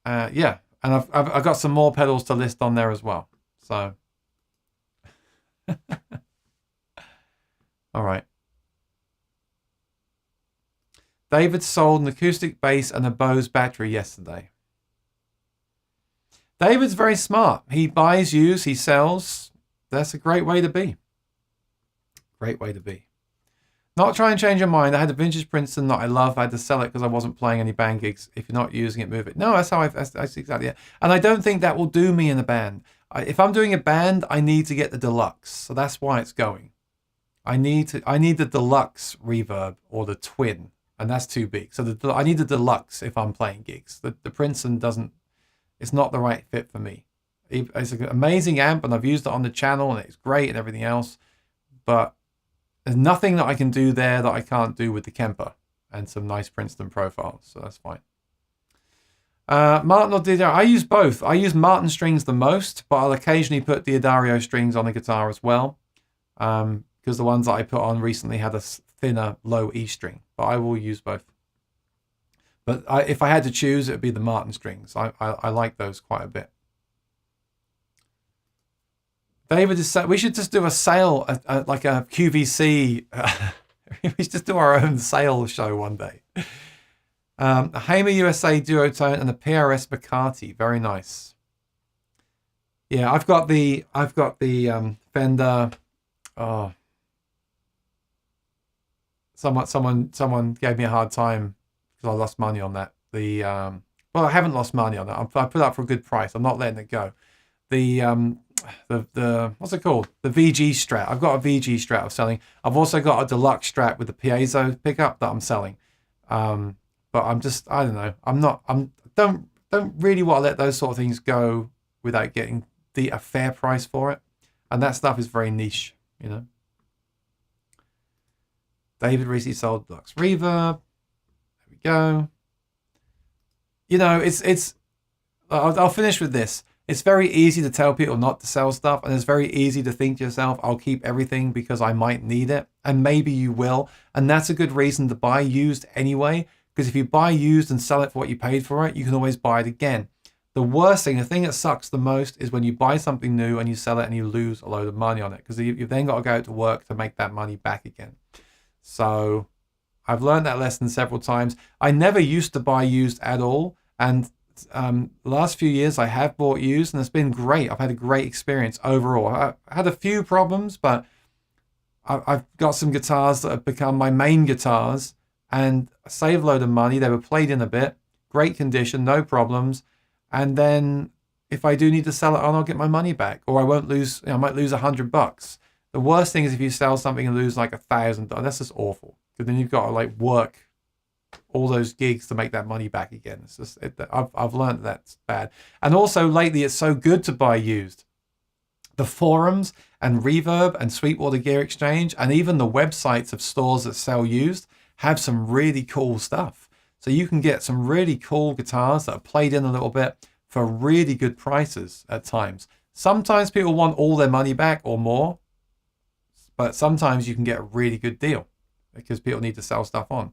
and I've got some more pedals to list on there as well. So, all right. David sold an acoustic bass and a Bose battery yesterday. David's very smart. He buys used, he sells. That's a great way to be. Great way to be. Not try and change your mind. I had a vintage Princeton that I love. I had to sell it because I wasn't playing any band gigs. If you're not using it, move it. No, that's how that's exactly it. And I don't think that will do me in a band. If I'm doing a band, I need to get the deluxe. So that's why it's going. I need the deluxe reverb or the twin, and that's too big. So I need the deluxe if I'm playing gigs. The Princeton it's not the right fit for me. It's an amazing amp, and I've used it on the channel, and it's great and everything else. But there's nothing that I can do there that I can't do with the Kemper and some nice Princeton profiles. So that's fine. Martin or D'Addario, I use both. I use Martin strings the most, but I'll occasionally put D'Addario strings on the guitar as well. Because because the ones that I put on recently had a thinner low E string, but I will use both. But if I had to choose, it would be the Martin strings. I like those quite a bit. David is saying we should just do a sale, like a QVC. We should just do our own sale show one day. A Hamer USA Duotone and a PRS Bacati. Very nice. Yeah, I've got the Fender. Oh, someone gave me a hard time because I lost money on that. Well, I haven't lost money on that. I put it up for a good price. I'm not letting it go. The what's it called? The VG Strat. I've got a VG Strat I'm selling. I've also got a deluxe Strat with the piezo pickup that I'm selling. But I don't know. Don't really want to let those sort of things go without getting a fair price for it. And that stuff is very niche, you know. David recently sold Deluxe Reverb. There we go. You know, I'll finish with this. It's very easy to tell people not to sell stuff, and it's very easy to think to yourself, I'll keep everything because I might need it, and maybe you will. And that's a good reason to buy used anyway, because if you buy used and sell it for what you paid for it, you can always buy it again. The worst thing, the thing that sucks the most, is when you buy something new and you sell it and you lose a load of money on it, because you've then got to go out to work to make that money back again. So I've learned that lesson several times. I never used to buy used at all, and the last few years I have bought used, and it's been great. I've had a great experience overall. I had a few problems, but I've got some guitars that have become my main guitars and saved a load of money. They were played in a bit, great condition, no problems. And then if I do need to sell it on, I'll get my money back, or I won't lose. I might lose $100. The worst thing is if you sell something and lose like $1,000. That's just awful, because then you've got to like work all those gigs to make that money back again. It's just I've learned that's bad. And also lately, it's so good to buy used. The forums and Reverb and Sweetwater Gear Exchange and even the websites of stores that sell used have some really cool stuff. So you can get some really cool guitars that are played in a little bit for really good prices at times. Sometimes people want all their money back or more, but sometimes you can get a really good deal because people need to sell stuff on.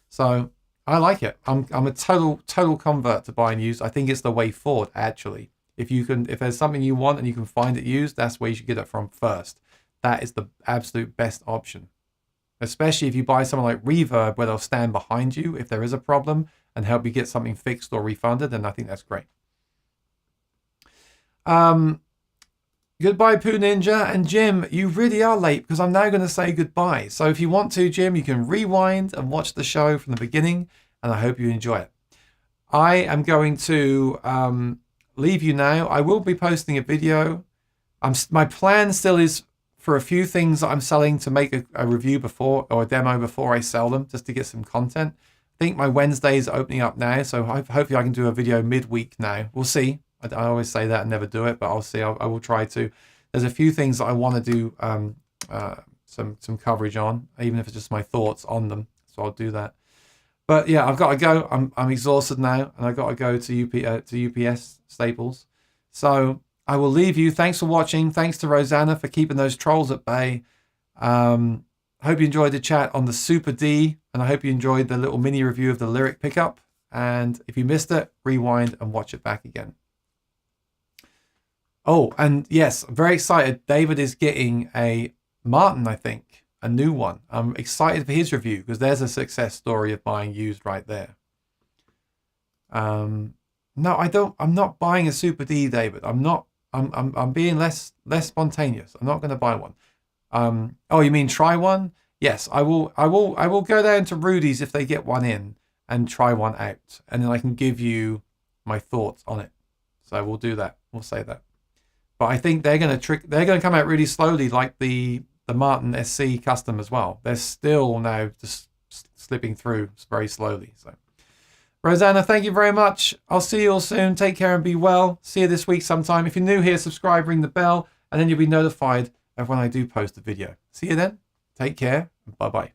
So I like it. I'm a total convert to buying used. I think it's the way forward, actually. If there's something you want and you can find it used, that's where you should get it from first. That is the absolute best option. Especially if you buy someone like Reverb, where they'll stand behind you if there is a problem and help you get something fixed or refunded, then I think that's great. Goodbye, Poo Ninja. And Jim, you really are late because I'm now going to say goodbye. So if you want to, Jim, you can rewind and watch the show from the beginning, and I hope you enjoy it. I am going to leave you now. I will be posting a video. My plan still is for a few things that I'm selling to make a review before, or a demo before I sell them, just to get some content. I think my Wednesday is opening up now, so hopefully I can do a video midweek now. We'll see. I always say that and never do it, but I'll see. I will try to. There's a few things that I want to do some coverage on, even if it's just my thoughts on them. So I'll do that. But yeah, I've got to go. I'm exhausted now, and I've got to go to UPS Staples. So I will leave you. Thanks for watching. Thanks to Rosanna for keeping those trolls at bay. Hope you enjoyed the chat on the Super D, and I hope you enjoyed the little mini review of the Lyric pickup. And if you missed it, rewind and watch it back again. Oh, and yes, I'm very excited. David is getting a Martin, I think, a new one. I'm excited for his review because there's a success story of buying used right there. No, I'm not buying a Super D, David. I'm being less spontaneous. I'm not going to buy one. Oh, you mean try one? Yes, I will go down to Rudy's if they get one in and try one out, and then I can give you my thoughts on it. So we'll do that. We'll say that. But I think they're going to come out really slowly, like the Martin SC Custom as well. They're still now just slipping through very slowly. So, Rosanna, thank you very much. I'll see you all soon. Take care and be well. See you this week sometime. If you're new here, subscribe, ring the bell, and then you'll be notified of when I do post a video. See you then. Take care. Bye-bye.